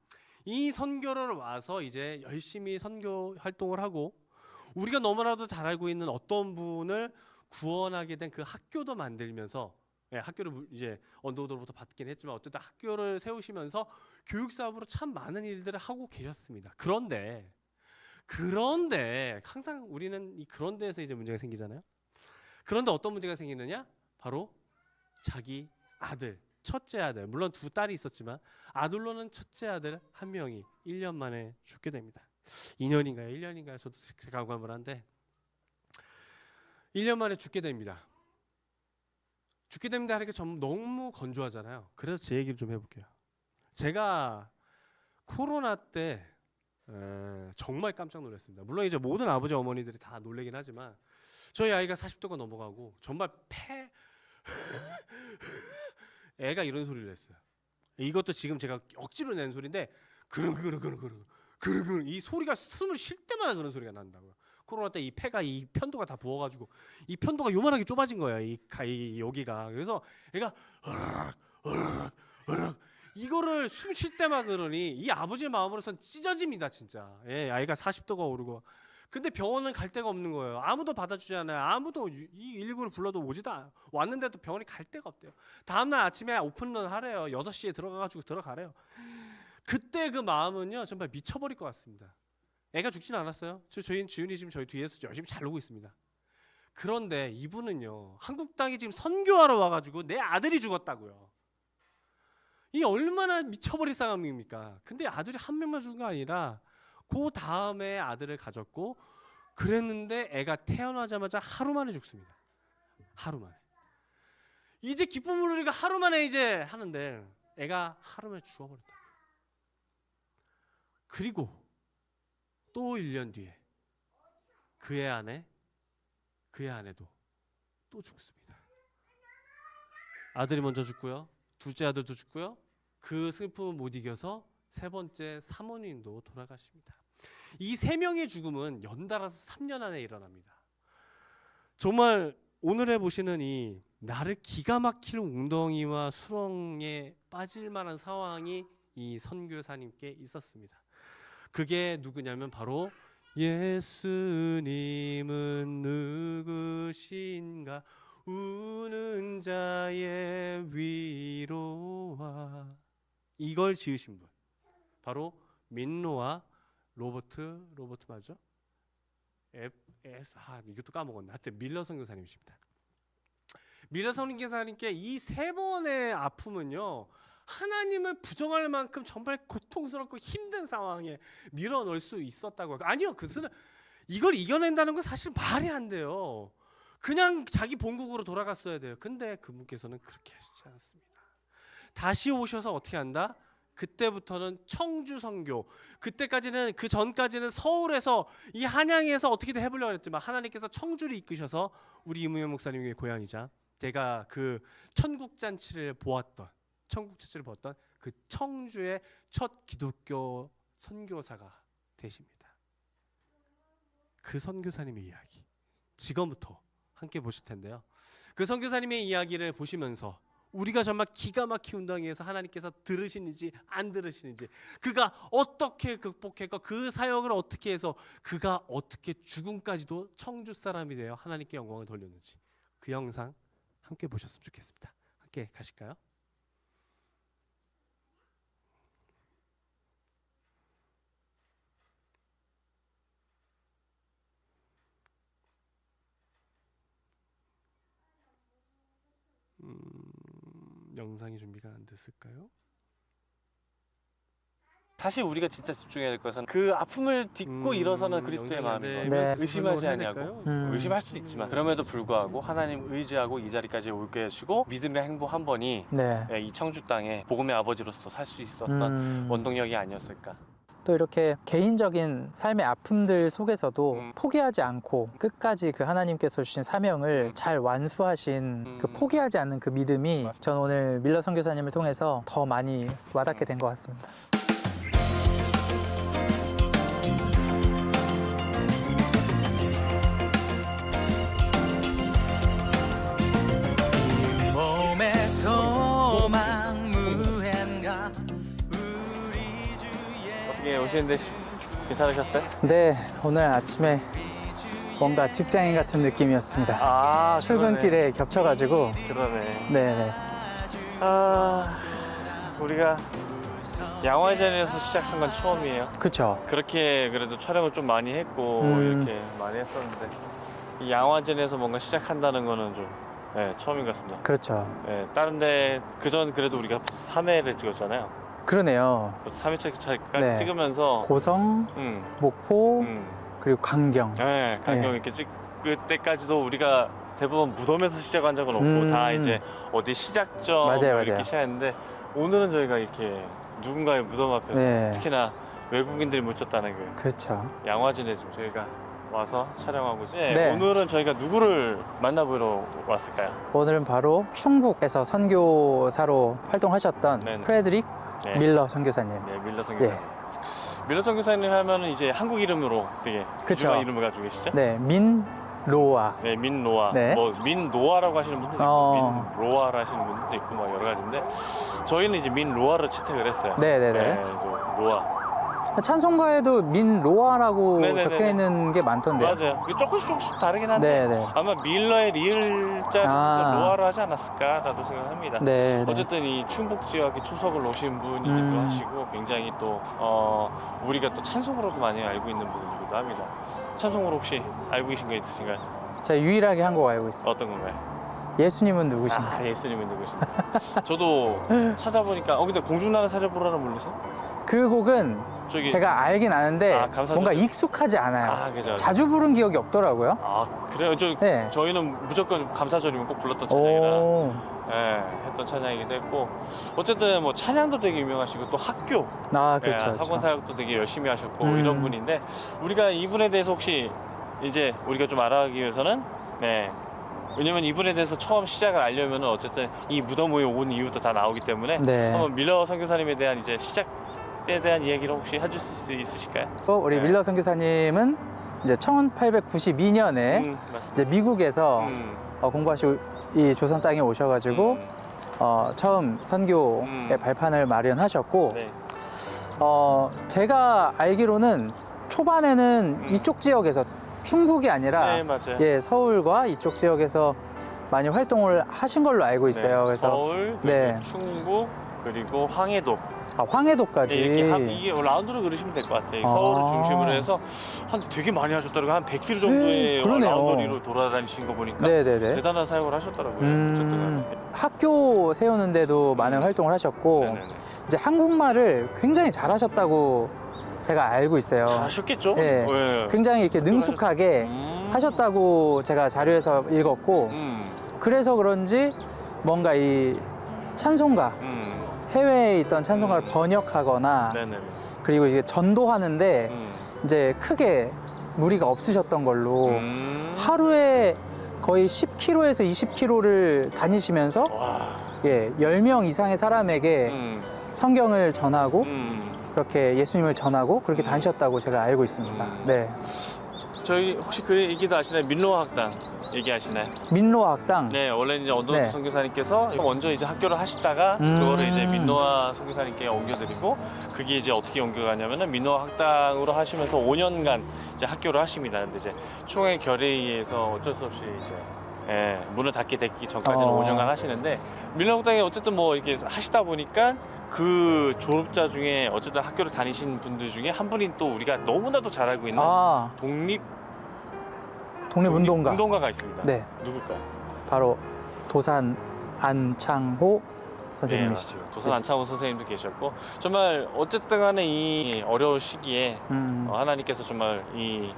이 선교를 와서 이제 열심히 선교 활동을 하고 우리가 너무나도 잘 알고 있는 어떤 분을 구원하게 된 그 학교도 만들면서 학교를 이제 언더우드로부터 받긴 했지만 어쨌든 학교를 세우시면서 교육 사업으로 참 많은 일들을 하고 계셨습니다. 그런데 항상 우리는 이 그런데에서 이제 문제가 생기잖아요. 그런데 어떤 문제가 생기느냐? 바로 자기 아들, 첫째 아들, 물론 두 딸이 있었지만 아들로는 첫째 아들 한 명이 1년 만에 죽게 됩니다. 2년인가요? 1년인가요? 저도 가감을 한데 1년 만에 죽게 됩니다. 죽게 됩니다 하니까 전 너무 건조하잖아요. 그래서 제 얘기를 좀 해볼게요. 제가 코로나 때 정말 깜짝 놀랐습니다. 물론 이제 모든 아버지 어머니들이 다 놀라긴 하지만 저희 아이가 40도가 넘어가고 정말 애가 이런 소리를 했어요. 이것도 지금 제가 억지로 낸 소리인데 그르릉 이 소리가 숨을 쉴 때마다 그런 소리가 난다고요. 코로나 때 이 폐가 이 편도가 다 부어가지고 이 편도가 요만하게 좁아진 거예요. 이 여기가. 그래서 애가 이거를 숨 쉴 때만 그러니 이 아버지의 마음으로선 찢어집니다 진짜. 예, 아이가 40도가 오르고. 근데 병원은 갈 데가 없는 거예요. 아무도 받아주지 않아요. 아무도 이 119를 불러도 왔는데도 병원에 갈 데가 없대요. 다음날 아침에 오픈런 하래요. 6시에 들어가가지고 들어가래요. 그때 그 마음은요 정말 미쳐버릴 것 같습니다. 애가 죽진 않았어요. 저희 지훈이 지금 저희 뒤에서 열심히 잘 오고 있습니다. 그런데 이분은요 한국 땅에 지금 선교하러 와가지고 내 아들이 죽었다고요. 이 얼마나 미쳐버릴 상황입니까? 근데 아들이 한 명만 죽은 거 아니라 그 다음에 아들을 가졌고 그랬는데 애가 태어나자마자 하루 만에 죽습니다. 하루 만에. 이제 기쁨을 우리가 하루 만에 이제 하는데 애가 하루 만에 죽어버렸다. 그리고 또 1년 뒤에 그의 아내도 또 죽습니다. 아들이 먼저 죽고요. 둘째 아들도 죽고요. 그 슬픔을 못 이겨서 세 번째 사모님도 돌아가십니다. 이 세 명의 죽음은 연달아서 3년 안에 일어납니다. 정말 오늘 보시는 이 나를 기가 막힐 웅덩이와 수렁에 빠질 만한 상황이 이 선교사님께 있었습니다. 그게 누구냐면 바로 예수님은 누구신가 우는 자의 위로와 이걸 지으신 분 바로 민노와 로버트 맞죠? 이것도 까먹었네. 하여튼 밀러 선교사님이십니다. 밀러 선교사님께 이 세 번의 아픔은요 하나님을 부정할 만큼 정말 고통스럽고 힘든 상황에 밀어넣을 수 있었다고요. 아니요, 그것은 이걸 이겨낸다는 건 사실 말이 안 돼요. 그냥 자기 본국으로 돌아갔어야 돼요. 근데 그분께서는 그렇게 하시지 않았습니다. 다시 오셔서 어떻게 한다? 그때부터는 청주 선교. 그때까지는 그 전까지는 서울에서 이 한양에서 어떻게든 해보려고 했지만 하나님께서 청주를 이끄셔서 우리 이무현 목사님의 고향이자 제가 그 천국 잔치를 보았던 그 청주의 첫 기독교 선교사가 되십니다. 그 선교사님의 이야기 지금부터 함께 보실 텐데요. 그 선교사님의 이야기를 보시면서 우리가 정말 기가 막힌 운동에서 하나님께서 들으시는지 안 들으시는지 그가 어떻게 극복했고 그 사역을 어떻게 해서 그가 어떻게 죽음까지도 청주 사람이 되어 하나님께 영광을 돌렸는지 그 영상 함께 보셨으면 좋겠습니다. 함께 가실까요? 영상이 준비가 안 됐을까요? 사실 우리가 진짜 집중해야 될 것은 그 아픔을 딛고 일어서는 그리스도의 마음인 거예요. 의심하지 않냐고. 의심할 수도 있지만 그럼에도 불구하고 하나님 의지하고 이 자리까지 올게 하시고 믿음의 행보 한 번이 이 청주 땅에 복음의 아버지로서 살 수 있었던 원동력이 아니었을까. 또 이렇게 개인적인 삶의 아픔들 속에서도 포기하지 않고 끝까지 그 하나님께서 주신 사명을 잘 완수하신 그 포기하지 않는 그 믿음이 전 오늘 밀러 선교사님을 통해서 더 많이 와닿게 된 것 같습니다. 몸의 소망 무한가 우리 주의 어떻게 오시는데 괜찮으셨어요? 네, 오늘 아침에 뭔가 직장인 같은 느낌이었습니다. 아, 출근길에 겹쳐가지고. 그러네. 네네. 아, 우리가 양화전에서 시작한 건 처음이에요. 그쵸. 그렇게 그래도 촬영을 좀 많이 했고 이렇게 많이 했었는데 이 양화전에서 뭔가 시작한다는 거는 좀 처음인 것 같습니다. 그렇죠. 다른데 그전 그래도 우리가 3회를 찍었잖아요. 그러네요. 3회차까지 네. 찍으면서 고성, 목포, 그리고 강경. 강경 네. 이렇게 찍을 때까지도 우리가 대부분 무덤에서 시작한 적은 없고 다 이제 어디 시작점 맞아요. 이렇게 시작했는데 오늘은 저희가 이렇게 누군가의 무덤 앞에서 네. 특히나 외국인들이 묻혔다는 그 그렇죠. 양화진에 지금 저희가 와서 촬영하고 있어요. 네. 오늘은 저희가 누구를 만나보러 왔을까요? 오늘은 바로 충북에서 선교사로 활동하셨던 네네. 프레드릭 네. 밀러 선교사님. 네, 밀러 선교사님. 예. 밀러 선교사님 하면은 이제 한국 이름으로 되게 그쵸. 귀중한 이름을 가지고 계시죠? 네, 민로아. 네, 민노아. 네. 뭐 민노아라고 하시는 분도 있고 민로아라 하시는 분도 있고 막 여러 가지인데 저희는 이제 민로아를 채택을 했어요. 네네네. 네, 로아. 찬송가에도 민로아라고 네네네네. 적혀 있는 게 많던데요. 맞아요. 이게 조금씩 다르긴 한데 네네. 아마 밀러의 리을자를 아. 로아로 하지 않았을까라도 생각합니다. 네. 네. 어쨌든 이 충북 지역에 추석을 오신 분이기도 하시고 굉장히 또 우리가 또 찬송으로도 많이 알고 있는 분이기도 합니다. 찬송으로 혹시 알고 계신 거 있으신가요? 제가 유일하게 한 곡 알고 있어요. 어떤 건가요? 예수님은 누구신가? 아, 예수님은 누구신가? 저도 찾아보니까 근데 공중나라 사려보라는 모르세요? 그 곡은 저기 제가 알긴 아는데 감사드려요. 뭔가 익숙하지 않아요. 그죠. 자주 부른 기억이 없더라고요. 그래요? 네. 저희는 무조건 감사절이면 꼭 불렀던 찬양이라 오. 했던 찬양이기도 했고 어쨌든 뭐 찬양도 되게 유명하시고 또 학교 그렇죠. 학원 사역도 되게 열심히 하셨고 음. 이런 분인데 우리가 이분에 대해서 혹시 이제 우리가 좀 알아가기 위해서는 왜냐면 이분에 대해서 처음 시작을 알려면 어쨌든 이 무덤 위에 온 이유도 다 나오기 때문에 네. 한번 밀러 선교사님에 대한 이제 시작에 대한 이야기를 혹시 해줄 수 있으실까요? 또 우리 네. 밀러 선교사님은 이제 1892년에 맞습니다. 이제 미국에서 공부하시고 이 조선 땅에 오셔가지고 처음 선교의 발판을 마련하셨고 네. 제가 알기로는 초반에는 이쪽 지역에서 충북이 아니라 네, 맞아요. 서울과 이쪽 지역에서 많이 활동을 하신 걸로 알고 있어요. 네, 그래서 서울, 네. 충북, 그리고 황해도 황해도까지. 이게 라운드로 그러시면 될 것 같아요. 서울을 중심으로 해서 되게 많이 하셨더라고요. 한 100km 정도의 그러네요. 라운드리로 돌아다니신 거 보니까 네네네. 대단한 사역을 하셨더라고요. 어쨌든 학교 세우는데도 많은 활동을 하셨고 네네네. 이제 한국말을 굉장히 잘하셨다고 제가 알고 있어요. 잘하셨겠죠? 네. 네. 굉장히 이렇게 능숙하게 하셨다고 제가 자료에서 읽었고 그래서 그런지 뭔가 이 찬송가 해외에 있던 찬송가를 번역하거나 네네. 그리고 이게 전도하는데 이제 크게 무리가 없으셨던 걸로 하루에 거의 10km에서 20km를 다니시면서 와. 10명 이상의 사람에게 성경을 전하고 그렇게 예수님을 전하고 그렇게 다니셨다고 제가 알고 있습니다. 네. 저희 혹시 그 얘기도 아시나요? 민로아 학당 얘기하시나요? 민로아 학당. 네, 원래 이제 언더우드 네. 선교사님께서 먼저 이제 학교를 하시다가 그거를 이제 민노아 선교사님께 옮겨드리고 그게 이제 어떻게 옮겨가냐면은 민노아 학당으로 하시면서 5년간 이제 학교를 하십니다. 근데 이제 총회 결의에서 어쩔 수 없이 이제 문을 닫기 전까지는 5년간 하시는데 민노아 학당에 어쨌든 뭐 이렇게 하시다 보니까 그 졸업자 중에 어쨌든 학교를 다니신 분들 중에 한 분이 또 우리가 너무나도 잘 알고 있는 독립운동가. 운동가가 있습니다. 네. 누굴까요? 바로 도산 안창호 선생님이시죠. 네, 도산 안창호 선생님도 계셨고 정말 어쨌든 간에 이 어려운 시기에 하나님께서 정말 이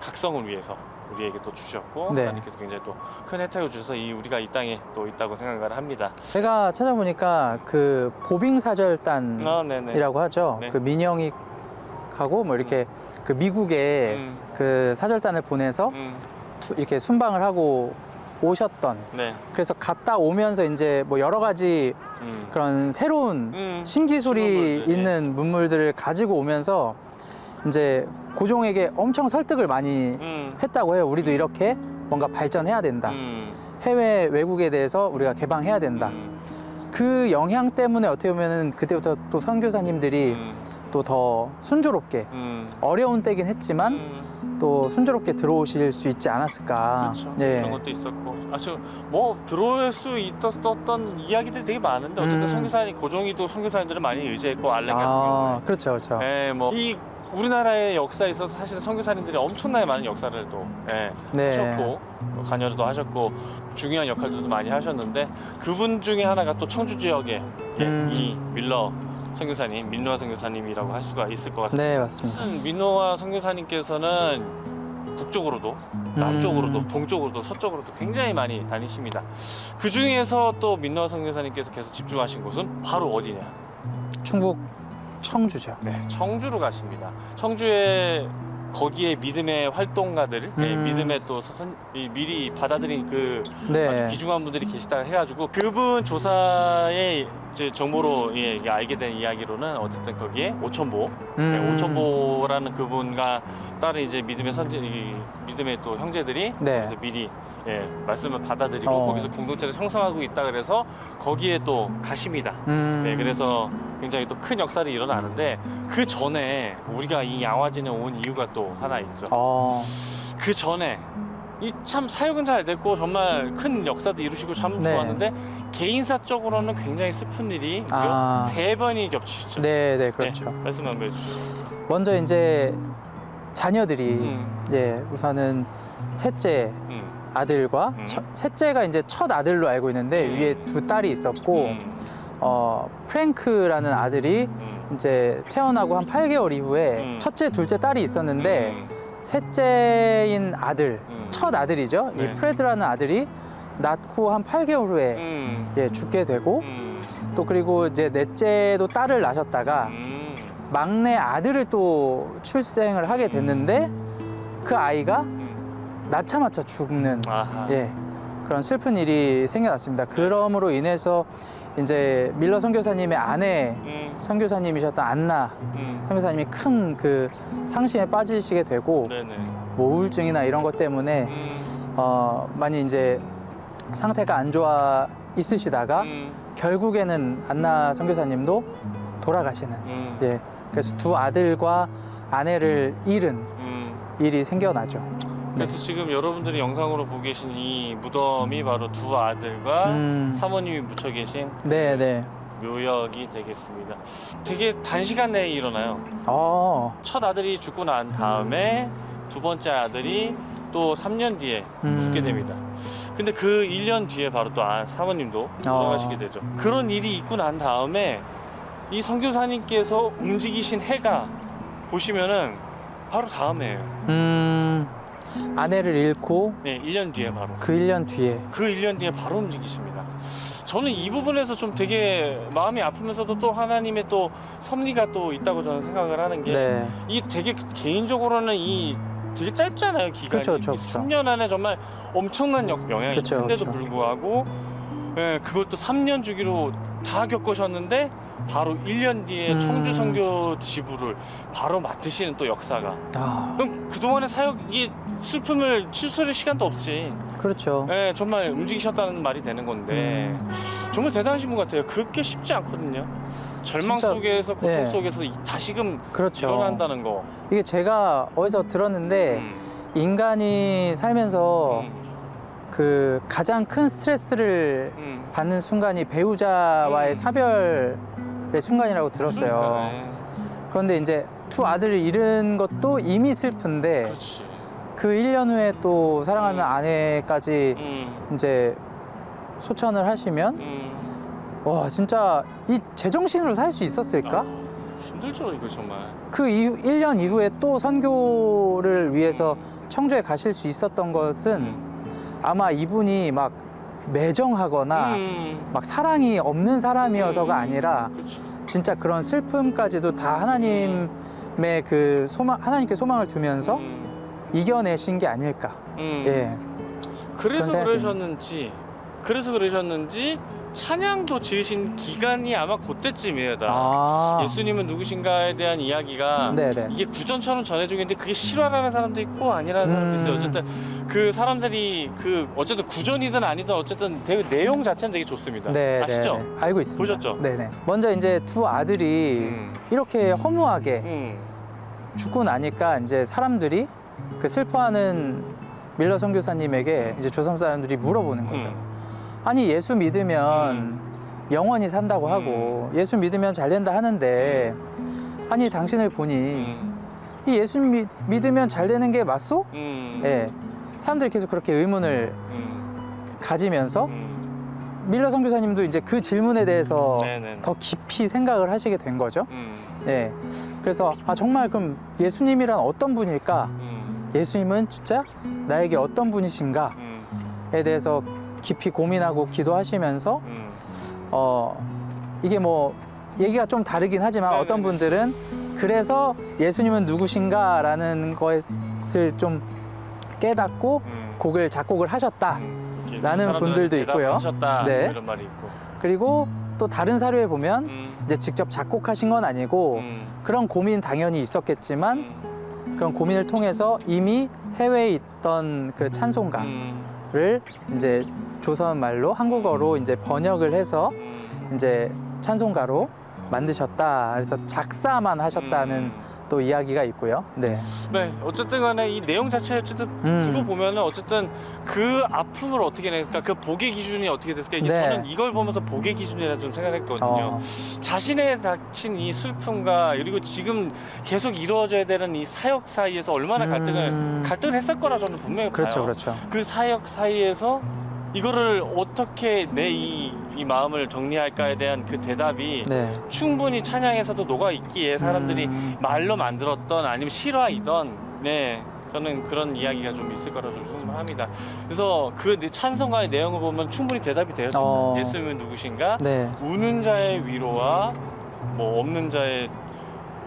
각성을 위해서 우리에게 또 주셨고 네. 하나님께서 굉장히 또 큰 혜택을 주셔서 우리가 이 땅에 또 있다고 생각을 합니다. 제가 찾아보니까 그 보빙사절단이라고 네네. 하죠. 네. 그 민영익 하고 뭐 이렇게 그 미국에 그 사절단을 보내서 이렇게 순방을 하고 오셨던 네. 그래서 갔다 오면서 이제 뭐 여러 가지 그런 새로운 신기술이 신문물들, 있는 문물들을 가지고 오면서 이제 고종에게 엄청 설득을 많이 했다고 해요. 우리도 이렇게 뭔가 발전해야 된다. 해외 외국에 대해서 우리가 개방해야 된다. 그 영향 때문에 어떻게 보면은 그때부터 또 선교사님들이 또 더 순조롭게 어려운 때긴 했지만 또 순조롭게 들어오실 수 있지 않았을까. 그렇죠. 예. 그런 것도 있었고 아주 뭐 들어올 수 있었던 이야기들이 되게 많은데 어쨌든 선교사님 고종이도 선교사님들을 많이 의지했고 알렌 같은 경우에 그렇죠, 그렇죠. 예, 뭐 이 우리나라의 역사에 있어서 사실은 선교사님들이 엄청나게 많은 역사를 또 네. 하셨고 또 관여도 하셨고 중요한 역할들도 많이 하셨는데 그분 중에 하나가 또 청주 지역의 이 밀러 선교사님, 민노아 선교사님이라고 할 수가 있을 것 같습니다. 네, 맞습니다. 민노아 선교사님께서는 북쪽으로도 남쪽으로도 동쪽으로도 서쪽으로도 굉장히 많이 다니십니다. 그 중에서 또 민노아 선교사님께서 계속 집중하신 곳은 바로 어디냐? 충북 청주죠. 네, 청주로 가십니다. 청주에 거기에 믿음의 활동가들, 믿음의 또 미리 받아들인 그 네. 귀중한 분들이 계시다 해가지고 그분 조사의 이제 정보로 알게 된 이야기로는 어쨌든 거기에 오천보, 오천보라는 그분과 다른 이제 믿음의 믿음의 또 형제들이 네. 그래서 미리 말씀을 받아들이고 거기서 공동체를 형성하고 있다 그래서 거기에 또 가십니다. 네, 그래서 굉장히 또 큰 역사를 일어나는데 그 전에 우리가 이 양화진에 온 이유가 또 하나 있죠. 그 전에 이 참 사역은 잘 됐고 정말 큰 역사도 이루시고 참 네. 좋았는데 개인사적으로는 굉장히 슬픈 일이 무려 3번이 겹치시죠. 네, 네, 그렇죠. 네, 말씀 한번 해주시죠. 먼저 이제 자녀들이 우선은 셋째 아들과 셋째가 이제 첫 아들로 알고 있는데 위에 2딸이 있었고 프랭크라는 아들이 이제 태어나고 한 8개월 이후에 첫째, 둘째 딸이 있었는데 셋째인 아들, 첫 아들이죠. 이 프레드라는 아들이 낳고 한 8개월 후에 죽게 되고 또 그리고 이제 넷째도 딸을 낳으셨다가 막내 아들을 또 출생을 하게 됐는데 그 아이가 낳자마자 죽는 그런 슬픈 일이 생겨났습니다. 그러므로 인해서 이제 밀러 선교사님의 아내 선교사님이셨던 안나 선교사님이 큰 그 상심에 빠지시게 되고 뭐 우울증이나 이런 것 때문에 많이 이제 상태가 안 좋아 있으시다가 결국에는 안나 선교사님도 돌아가시는 그래서 2 아들과 아내를 잃은 일이 생겨나죠. 그래서 지금 여러분들이 영상으로 보고 계신 이 무덤이 바로 2 아들과 사모님이 묻혀 계신 네. 묘역이 되겠습니다. 되게 단시간 내에 일어나요. 첫 아들이 죽고 난 다음에 2번째 아들이 또 3년 뒤에 죽게 됩니다. 근데 그 1년 뒤에 바로 또 사모님도 돌아가시게 되죠. 그런 일이 있고 난 다음에 이 선교사님께서 움직이신 해가 보시면은 바로 다음 해예요. 아내를 잃고 1년 뒤에 바로 그 1년 뒤에 그 1년 뒤에 바로 움직이십니다. 저는 이 부분에서 좀 되게 마음이 아프면서도 또 하나님의 또 섭리가 또 있다고 저는 생각을 하는 게 이 되게 개인적으로는 이 되게 짧잖아요, 기간이. 그렇죠. 3년 안에 정말 엄청난 영향이 있는데도 불구하고 그걸 또 3년 주기로 다 겪으셨는데 바로 1년 뒤에 청주 선교 지부를 바로 맡으시는 또 역사가 그럼 그동안의 사역이 슬픔을 치솟을 시간도 없이 그렇죠. 정말 움직이셨다는 말이 되는 건데 정말 대단하신 분 같아요. 그게 쉽지 않거든요. 절망 진짜, 속에서 고통 속에서 다시금 일어난다는 거. 이게 제가 어디서 들었는데 인간이 살면서 그 가장 큰 스트레스를 받는 순간이 배우자와의 사별의 순간이라고 들었어요. 그런데 이제 2 아들을 잃은 것도 이미 슬픈데 그렇지. 그 1년 후에 또 사랑하는 아내까지 이제 소천을 하시면 와 진짜 이 제정신으로 살 수 있었을까? 힘들죠 이거 정말. 그 이후 1년 이후에 또 선교를 위해서 청주에 가실 수 있었던 것은 아마 이분이 막 매정하거나 막 사랑이 없는 사람이어서가 아니라 진짜 그런 슬픔까지도 다 하나님의 믿음의 그 소망, 하나님께 소망을 두면서 이겨내신 게 아닐까. 예. 그래서 생각이 그러셨는지 찬양도 지으신 기간이 아마 그때쯤이에요. 아. 예수님은 누구신가에 대한 이야기가 네네. 이게 구전처럼 전해지고 있는데 그게 실화라는 사람도 있고 아니라는 사람도 있어요. 어쨌든 그 사람들이 어쨌든 구전이든 아니든 어쨌든 내용 자체는 되게 좋습니다. 네, 아시죠? 네, 네. 알고 있습니다. 보셨죠? 네네. 먼저 이제 두 아들이 이렇게 허무하게 죽고 나니까 이제 사람들이 그 슬퍼하는 밀러 선교사님에게 이제 조선 사람들이 물어보는 거죠. 아니 예수 믿으면 영원히 산다고 하고 예수 믿으면 잘 된다 하는데 아니 당신을 보니 이 예수 믿으면 잘 되는 게 맞소? 예. 사람들이 계속 그렇게 의문을 가지면서 밀러 선교사님도 이제 그 질문에 대해서 네네. 더 깊이 생각을 하시게 된 거죠. 예. 그래서 아 정말 그럼 예수님이란 어떤 분일까? 예수님은 진짜 나에게 어떤 분이신가에 대해서 깊이 고민하고 기도하시면서 이게 뭐 얘기가 좀 다르긴 하지만 네네네. 어떤 분들은 그래서 예수님은 누구신가라는 것을 좀 깨닫고 곡을 작곡을 하셨다라는 분들도 있고요. 하셨다. 네. 이런 말이 있고. 그리고 또 다른 사료에 보면 이제 직접 작곡하신 건 아니고 그런 고민 당연히 있었겠지만 그런 고민을 통해서 이미 해외에 있던 그 찬송가를 이제 조선 말로 한국어로 이제 번역을 해서 이제 찬송가로 만드셨다. 그래서 작사만 하셨다는 또 이야기가 있고요. 네. 네, 어쨌든 간에 이 내용 자체를 어쨌든 두고 보면은 어쨌든 그 아픔을 어떻게 낼까, 그 복의 기준이 어떻게 됐을까, 이게 네. 저는 이걸 보면서 복의 기준이라 좀 생각했거든요. 자신의 닥친 이 슬픔과 그리고 지금 계속 이루어져야 되는 이 사역 사이에서 얼마나 갈등을 했을 거라 저는 분명히 그렇죠, 봐요. 그렇죠. 그 사역 사이에서 이거를 어떻게 내 이 마음을 정리할까에 대한 그 대답이 네. 충분히 찬양에서도 녹아 있기에 사람들이 말로 만들었던 아니면 실화이던 네 저는 그런 이야기가 좀 있을 거라 좀 생각합니다. 그래서 그 찬송가의 내용을 보면 충분히 대답이 돼요. 예수님은 누구신가? 네. 우는 자의 위로와 뭐 없는 자의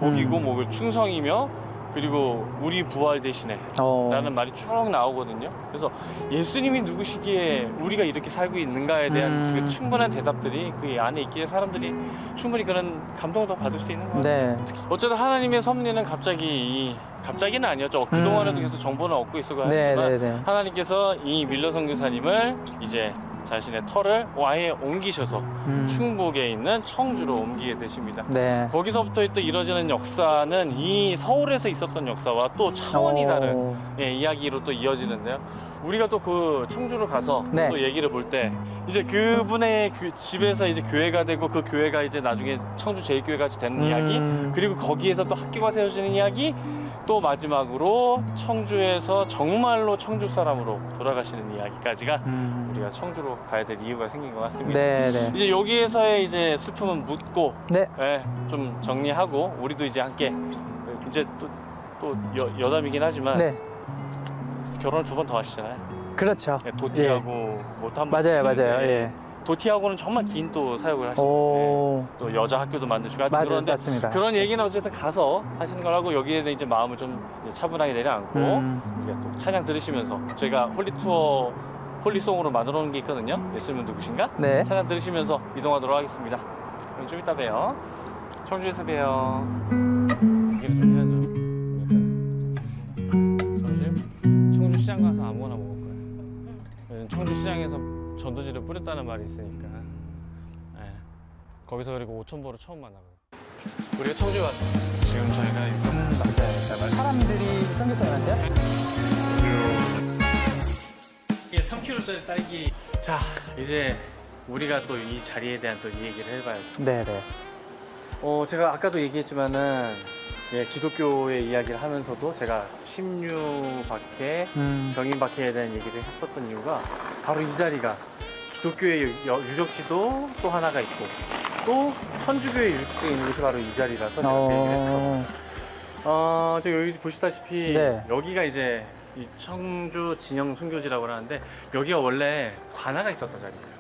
복이고 뭐 충성이며 그리고 우리 부활 대신에 라는 말이 쭉 나오거든요. 그래서 예수님이 누구시기에 우리가 이렇게 살고 있는가에 대한 그 충분한 대답들이 그 안에 있기에 사람들이 충분히 그런 감동도 받을 수 있는 거예요. 네. 어쨌든 하나님의 섭리는 갑자기는 아니었죠. 그동안에도 계속 정보는 얻고 있었고 네, 하지만 네, 네. 하나님께서 이 밀러 선교사님을 이제 자신의 터를 아예 옮기셔서 충북에 있는 청주로 옮기게 되십니다. 네. 거기서부터 또 이뤄지는 역사는 이 서울에서 있었던 역사와 또 차원이 다른 이야기로 또 이어지는데요. 우리가 또 그 청주로 가서 네. 또 얘기를 볼 때 이제 그분의 집에서 이제 교회가 되고 그 교회가 이제 나중에 청주 제1교회가 되는 이야기, 그리고 거기에서 또 학교가 세워지는 이야기, 또 마지막으로 청주에서 정말로 청주 사람으로 돌아가시는 이야기까지가 우리가 청주로 가야 될 이유가 생긴 것 같습니다. 네, 네. 이제 여기에서의 이제 슬픔은 묻고 네. 좀 정리하고 우리도 이제 함께 이제 또 여담이긴 하지만 네. 결혼을 2번 더 하시잖아요. 그렇죠. 도티하고 뭐또 한 번. 맞아요, 맞아요. 예. 도티하고는 정말 긴 또 사역을 하시고 오. 또 여자 학교도 만드시고 하여튼 맞아요, 그런데 맞습니다. 그런 얘기는 어쨌든 가서 하시는 걸 하고 여기에 이제 마음을 좀 이제 차분하게 내려앉고 우리가 또 찬양 들으시면서 저희가 홀리투어 홀리송으로 만들어 놓은 게 있거든요. 예수님은 누구신가? 네. 찬양 들으시면서 이동하도록 하겠습니다. 그럼 좀 이따 봬요. 청주에서 봬요. 얘기를 좀 해야죠. 점심 청주시장 가서 아무거나 먹을 거예요. 청주시장에서 전도지를 뿌렸다는 말이 있으니까. 네. 거기서 그리고 5,000보를 처음 만나거든요. 우리가 청주 왔어. 지금 저희가 맞아요. 사람들이 선교사님한테 이게 3kg짜리 딸기. 자, 이제 우리가 또 이 자리에 대한 또 이 얘기를 해봐야죠. 네, 네. 제가 아까도 얘기했지만은 기독교의 이야기를 하면서도 제가 심유박해, 병인박해에 대한 얘기를 했었던 이유가 바로 이 자리가 기독교의 유적지도 또 하나가 있고 또 천주교의 유적지가 있는 곳이 바로 이 자리라서 제가 그 얘기를 했거든요. 저 여기 보시다시피 네. 여기가 이제 이 청주 진영 순교지라고 하는데 여기가 원래 관아가 있었던 자리예요.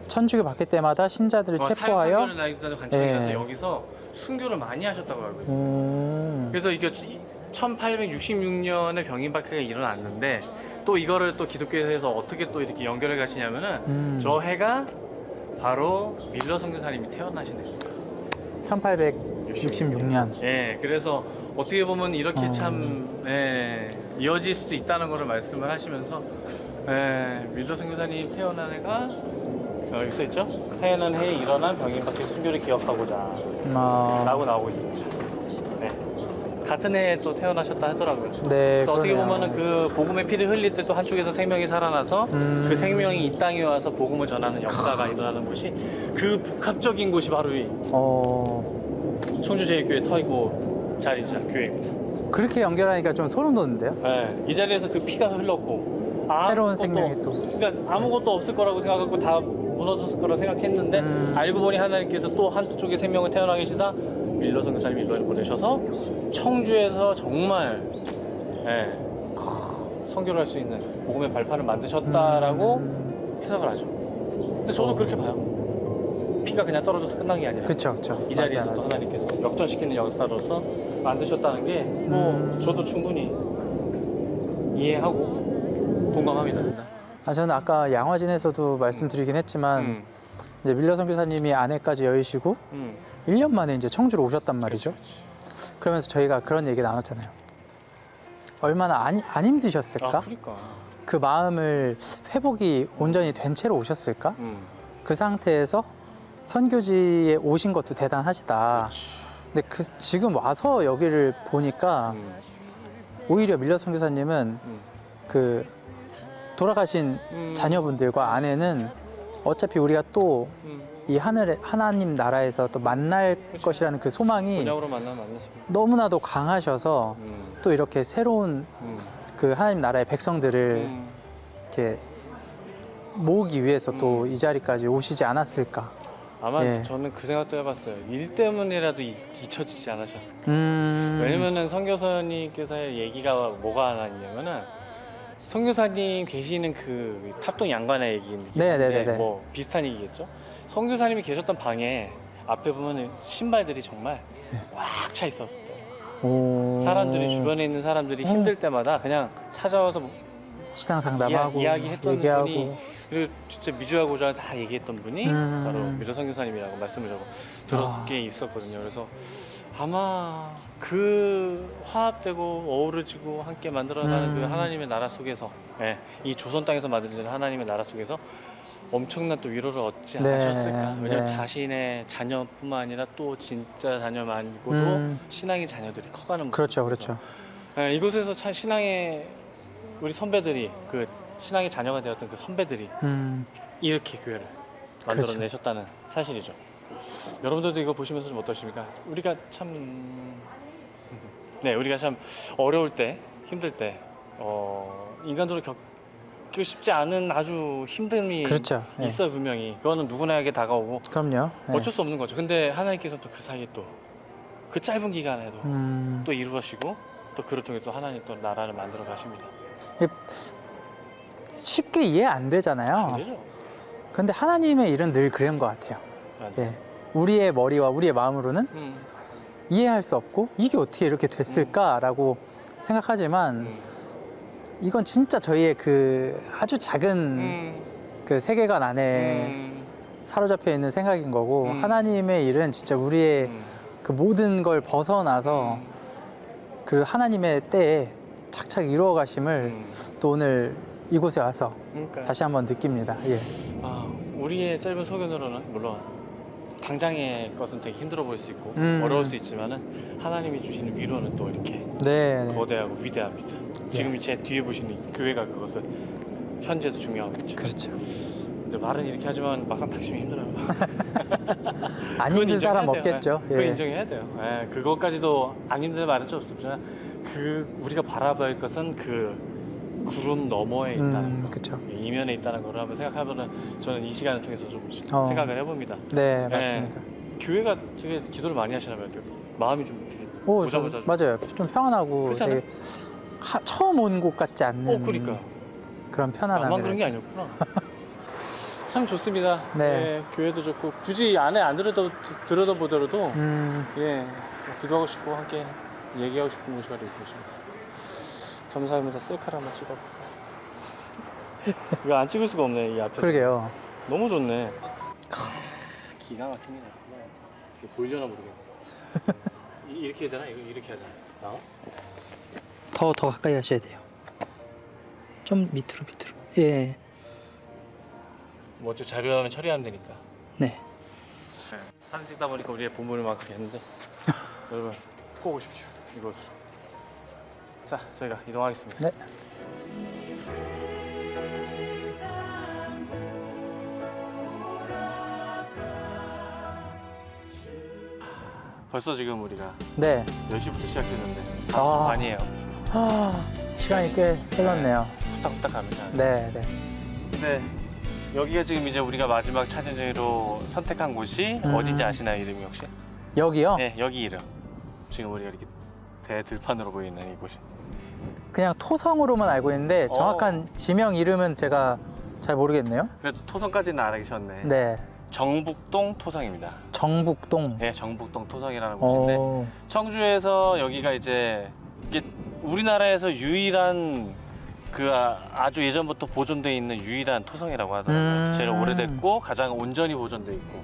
천주교 바뀔 때마다 신자들을 체포하여 사역하는 관청에 가서 예. 여기서 순교를 많이 하셨다고 알고 있어요. 그래서 이게 1866년에 병인박해가 일어났는데 또 이거를 또 기독교에서 어떻게 또 이렇게 연결해 가시냐면은 저 해가 바로 밀러 선교사님이 태어나신 해입니다. 1866년. 예, 그래서 어떻게 보면 이렇게 참 이어질 수도 있다는 것을 말씀을 하시면서 밀러 선교사님 태어난 해가 여기 써 있죠? 태어난 해에 일어난 병인박해 순교를 기억하고자 라고 나오고 있습니다. 네. 같은 해에 또 태어나셨다 하더라고요. 네, 그래서 어떻게 그러네요. 보면은 그 복음의 피를 흘릴 때 또 한쪽에서 생명이 살아나서 그 생명이 이 땅에 와서 복음을 전하는 역사가 일어나는 곳이 그 복합적인 곳이 바로 이 청주제일교회 터이고 자리자 교회입니다. 그렇게 연결하니까 좀 소름 돋는데요? 네, 이 자리에서 그 피가 흘렀고 새로운 아무것도, 생명이 또. 그러니까 아무것도 없을 거라고 생각하고 다 무너졌을 거라고 생각했는데 알고 보니 하나님께서 또 한쪽에 생명을 태어나게 하시사 밀러 선교사님 밀러를 보내셔서 청주에서 정말 선교를 할 수 있는 복음의 발판을 만드셨다라고 해석을 하죠. 근데 저도 그렇게 봐요. 피가 그냥 떨어져서 끝난 게 아니라 그쵸, 그쵸. 이 자리에서 맞아요, 또 맞아요. 하나님께서 역전시키는 역사로서 만드셨다는 게 뭐 저도 충분히 이해하고 동감합니다. 저는 아까 양화진에서도 말씀드리긴 했지만 이제 밀러 선교사님이 아내까지 여의시고 1년 만에 이제 청주로 오셨단 말이죠. 그러면서 저희가 그런 얘기 나눴잖아요. 얼마나 안 힘드셨을까? 그러니까. 그 마음을 회복이 온전히 된 채로 오셨을까? 그 상태에서 선교지에 오신 것도 대단하시다. 근데 지금 와서 여기를 보니까 오히려 밀러 선교사님은 그 돌아가신 자녀분들과 아내는 어차피 우리가 또 이 하나님 나라에서 또 만날 것이라는 그 소망이 본향으로 만났습니다. 너무나도 강하셔서 또 이렇게 새로운 그 하나님 나라의 백성들을 이렇게 모으기 위해서 또 이 자리까지 오시지 않았을까. 아마 예. 저는 그 생각도 해봤어요. 일 때문이라도 잊혀지지 않으셨을까. 음. 왜냐면은 선교사님께서의 얘기가 뭐가 하나 있냐면은 선교사님 계시는 그 탑동 양관의 얘기인데 네네네네. 뭐 비슷한 얘기겠죠. 선교사님이 계셨던 방에 앞에 보면은 신발들이 정말 꽉 차 있었어요. 오. 사람들이 주변에 있는 사람들이 힘들 때마다 그냥 찾아와서 신앙 상담하고 이야기했던 얘기하고. 분이 그리고 진짜 미주하고자 다 얘기했던 분이 바로 미러 선교사님이라고 말씀을 들었게 있었거든요. 그래서 아마 그 화합되고 어우러지고 함께 만들어가는 그 하나님의 나라 속에서 이 조선 땅에서 만들어진 하나님의 나라 속에서 엄청난 또 위로를 얻지 네, 않으셨을까. 왜냐면 네. 자신의 자녀뿐만 아니라 또 진짜 자녀만이고도 신앙의 자녀들이 커가는 그렇죠, 모습에서 그렇죠. 이곳에서 참 신앙의 우리 선배들이 그 신앙의 자녀가 되었던 그 선배들이 이렇게 교회를 만들어내셨다는 사실이죠. 여러분들도 이거 보시면서 좀 어떠십니까? 우리가 참 우리가 참 어려울 때, 힘들 때 인간적으로 겪기 쉽지 않은 아주 힘듦이 그렇죠. 예. 있어요, 분명히. 그거는 누구나에게 다가오고 그럼요. 예. 어쩔 수 없는 거죠. 근데 하나님께서 또 그 사이에 또 그 짧은 기간에도 또 이루어지고 또 그를 통해 또 하나님 또 나라를 만들어 가십니다. 쉽게 이해 안 되잖아요. 안 되죠? 그런데 하나님의 일은 늘 그런 것 같아요. 맞아. 예. 우리의 머리와 우리의 마음으로는 이해할 수 없고 이게 어떻게 이렇게 됐을까라고 생각하지만 이건 진짜 저희의 그 아주 작은 그 세계관 안에 사로잡혀 있는 생각인 거고 하나님의 일은 진짜 우리의 그 모든 걸 벗어나서 그 하나님의 때에 착착 이루어 가심을 또 오늘 이곳에 와서 그러니까 다시 한번 느낍니다. 예. 우리의 짧은 소견으로는 물론 당장의 것은 되게 힘들어 보일 수 있고 어려울 수 있지만은 하나님이 주시는 위로는 또 이렇게 네. 거대하고 위대합니다. 지금 제 뒤에 보시는 이 교회가 그것을 현재도 중요하겠죠. 그렇죠. 근데 말은 이렇게 하지만 막상 닥치면 힘들어요. 안 그건 힘든 사람 인정해야 돼요. 없겠죠. 그거 예. 인정해야 돼요. 그것까지도 안 힘든 말은 좀 없습니다. 우리가 바라봐야 할 것은 그 구름 너머에 있다는 거, 그렇죠. 이면에 있다는 걸 한번 생각하면은 저는 이 시간을 통해서 좀 생각을 해봅니다. 네, 맞습니다. 교회가 되게 기도를 많이 하시나 봐요. 마음이 좀 되게 보자마자 맞아요. 좀 평안하고 그렇잖아요. 되게 처음 온 곳 같지 않는 그러니까 그런 편안함을. 나만 그런 게 아니었구나. 참 좋습니다. 네. 예, 교회도 좋고 굳이 안에 안 들여다보더라도 예, 기도하고 싶고 함께 얘기하고 싶은 곳이 바로 이곳이었어요. 감사하면서 셀카를 한번 찍어볼까. 이거 안 찍을 수가 없네 이 앞에. 그러게요. 너무 좋네. 기가 막힙니다. 이게 보이려나 모르겠네. 이렇게 해야 되나? 이거 이렇게 해야 되나? 더 가까이 하셔야 돼요. 좀 밑으로. 예. 뭐 어차피 자료하면 처리하면 되니까. 네. 사진 찍다 보니까 우리의 본분을 막 그렇게 했는데 여러분 꼭 오십시오 이곳으로. 자 저희가 이동하겠습니다. 네. 벌써 지금 우리가 네. 10시부터 시작했는데 아. 아니에요. 시간이 꽤 흘렀네요. 후딱후딱 갑니다. 네. 근데 여기가 지금 이제 우리가 마지막 차진지로 선택한 곳이 어딘지 아시나요? 이름이 혹시? 여기요? 네 여기 이름. 지금 우리가 이렇게 대들판으로 보이는 이곳이. 그냥 토성으로만 알고 있는데 정확한 지명 이름은 제가 잘 모르겠네요. 그래도 토성까지는 알아계셨네. 네. 정북동 토성입니다. 정북동. 네, 정북동 토성이라는 곳인데 청주에서 여기가 이제 이게 우리나라에서 유일한 그 아주 예전부터 보존돼 있는 유일한 토성이라고 하더라고요. 제일 오래됐고 가장 온전히 보존돼 있고.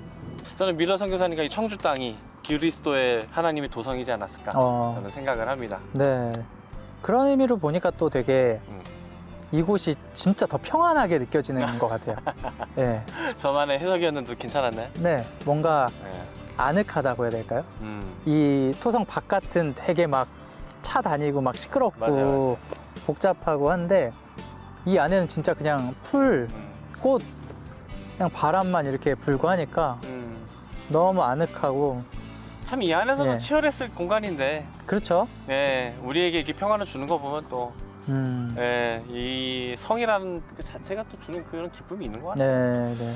저는 밀러 선교사님과 이 청주 땅이 그리스도의 하나님의 도성이지 않았을까 저는 생각을 합니다. 네. 그런 의미로 보니까 또 되게 이곳이 진짜 더 평안하게 느껴지는 것 같아요. 네. 저만의 해석이었는데 괜찮았나요? 네. 뭔가 네. 아늑하다고 해야 될까요? 이 토성 바깥은 되게 막 차 다니고 막 시끄럽고 맞아요. 복잡하고 한데 이 안에는 진짜 그냥 풀, 꽃, 그냥 바람만 이렇게 불고 하니까 너무 아늑하고 참 이 안에서도 예. 치열했을 공간인데 그렇죠. 네, 우리에게 이렇게 평안을 주는 거 보면 또 음. 네, 이 성이라는 그 자체가 또 주는 그런 기쁨이 있는 것 같아요. 네.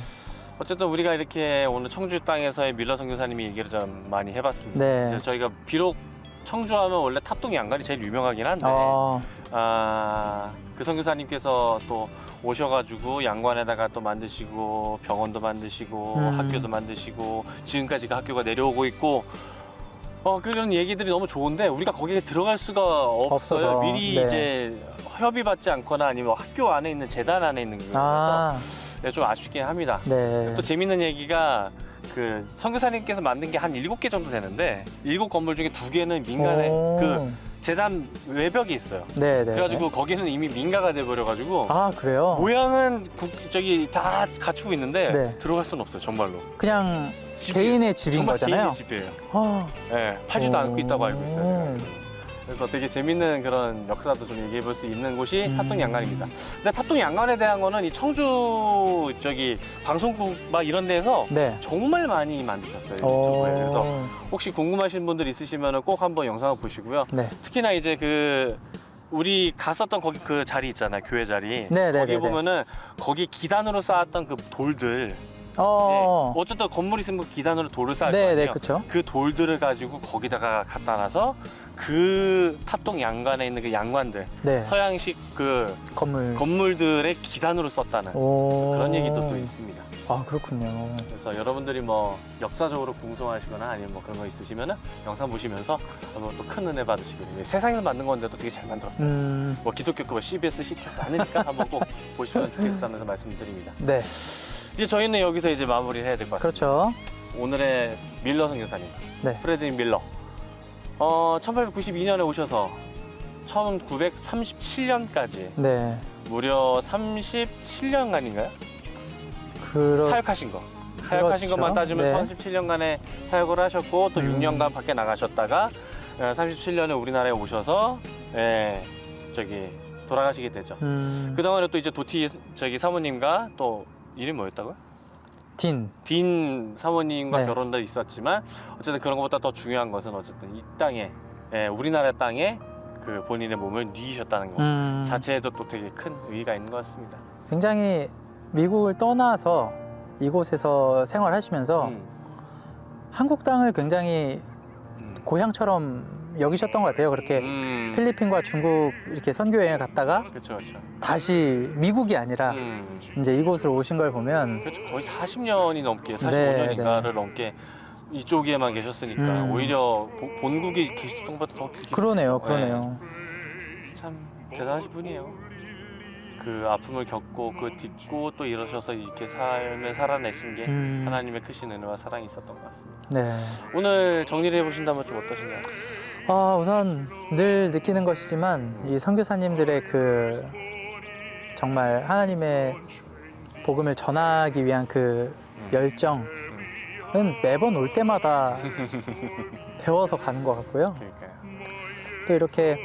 어쨌든 우리가 이렇게 오늘 청주 땅에서의 밀러 선교사님이 얘기를 좀 많이 해봤습니다. 네. 이제 저희가 비록 청주하면 원래 탑동 양간이 제일 유명하긴 한데 그 선교사님께서 또 오셔가지고 양관에다가 또 만드시고 병원도 만드시고 학교도 만드시고 지금까지 그 학교가 내려오고 있고 그런 얘기들이 너무 좋은데 우리가 거기에 들어갈 수가 없어요. 미리 네. 이제 협의받지 않거나 아니면 학교 안에 있는 재단 안에 있는 거라서 네, 좀 아쉽긴 합니다. 네. 또 재밌는 얘기가 그 선교사님께서 만든 게 한 7개 정도 되는데 7건물 중에 2개는 민간에 그 재단 외벽이 있어요. 네. 그래가지고 거기는 이미 민가가 돼버려가지고 그래요? 모양은 저기 다 갖추고 있는데 네. 들어갈 수는 없어요. 정말로. 그냥 집이에요. 개인의 집인 정말 거잖아요. 개인의 집이에요. 네, 팔지도 않고 있다고 알고 있어요. 제가. 그래서 되게 재밌는 그런 역사도 좀 얘기해 볼 수 있는 곳이 탑동 양간입니다. 근데 탑동 양간에 대한 거는 이 청주 저기 방송국 막 이런 데서 네. 정말 많이 만드셨어요. 유튜브에. 그래서 혹시 궁금하신 분들 있으시면 꼭 한번 영상을 보시고요. 네. 특히나 이제 그 우리 갔었던 거기 그 자리 있잖아요. 교회 자리. 네네네네. 거기 보면은 거기 기단으로 쌓았던 그 돌들. 네. 어쨌든 건물 있으면 기단으로 돌을 쌓을 거 네, 아니에요. 그렇죠. 그 돌들을 가지고 거기다가 갖다 놔서 그 탑동 양관에 있는 그 양관들 네. 서양식 그 건물들의 기단으로 썼다는 그런 얘기도 또 있습니다. 그렇군요. 그래서 여러분들이 뭐 역사적으로 궁금하시거나 아니면 뭐 그런 거 있으시면은 영상 보시면서 한번 또 큰 은혜 받으시거든요. 세상에서 만든 건데도 되게 잘 만들었어요. 뭐 기독교 뭐 CBS, CTS 아니니까 한번 꼭 보시면 좋겠다면서 말씀드립니다. 네. 이제 저희는 여기서 이제 마무리를 해야 될 것 같습니다. 그렇죠. 오늘의 밀러 선교사님, 네. 프레드릭 밀러. 1892년에 오셔서 1937년까지 네. 무려 37년간인가요? 사역하신 거. 사역하신 것만 따지면 37년간의 사역을 하셨고 또 6년간 밖에 나가셨다가 37년에 우리나라에 오셔서 저기 돌아가시게 되죠. 그동안에 또 이제 도티 저기 사모님과 또 이름이 뭐였다고요? 딘 사모님과 네. 결혼도 있었지만 어쨌든 그런 것보다 더 중요한 것은 어쨌든 이 땅에 우리나라 땅에 그 본인의 몸을 뉘셨다는 것 자체에도 또 되게 큰 의의가 있는 것 같습니다. 굉장히 미국을 떠나서 이곳에서 생활하시면서 한국 땅을 굉장히 고향처럼 여기셨던 것 같아요. 그렇게 필리핀과 중국 이렇게 선교 여행을 갔다가 그렇죠, 그렇죠. 다시 다시 미국이 아니라 이제 이곳으로 오신 걸 보면 그렇죠. 거의 40년이 넘게, 45년인가를 넘게 이쪽에만 계셨으니까 오히려 본국에 계셨던 것보다 더 그러네요, 그러네요. 참 대단하신 분이에요. 그 아픔을 겪고 그 딛고 또 일어서서 이렇게 삶을 살아내신 게 하나님의 크신 은혜와 사랑이 있었던 것 같습니다. 네. 오늘 정리를 해보신다면 좀 어떠신가요? 우선 늘 느끼는 것이지만 이 선교사님들의 그 정말 하나님의 복음을 전하기 위한 그 열정은 매번 올 때마다 배워서 가는 것 같고요. 그러니까요. 또 이렇게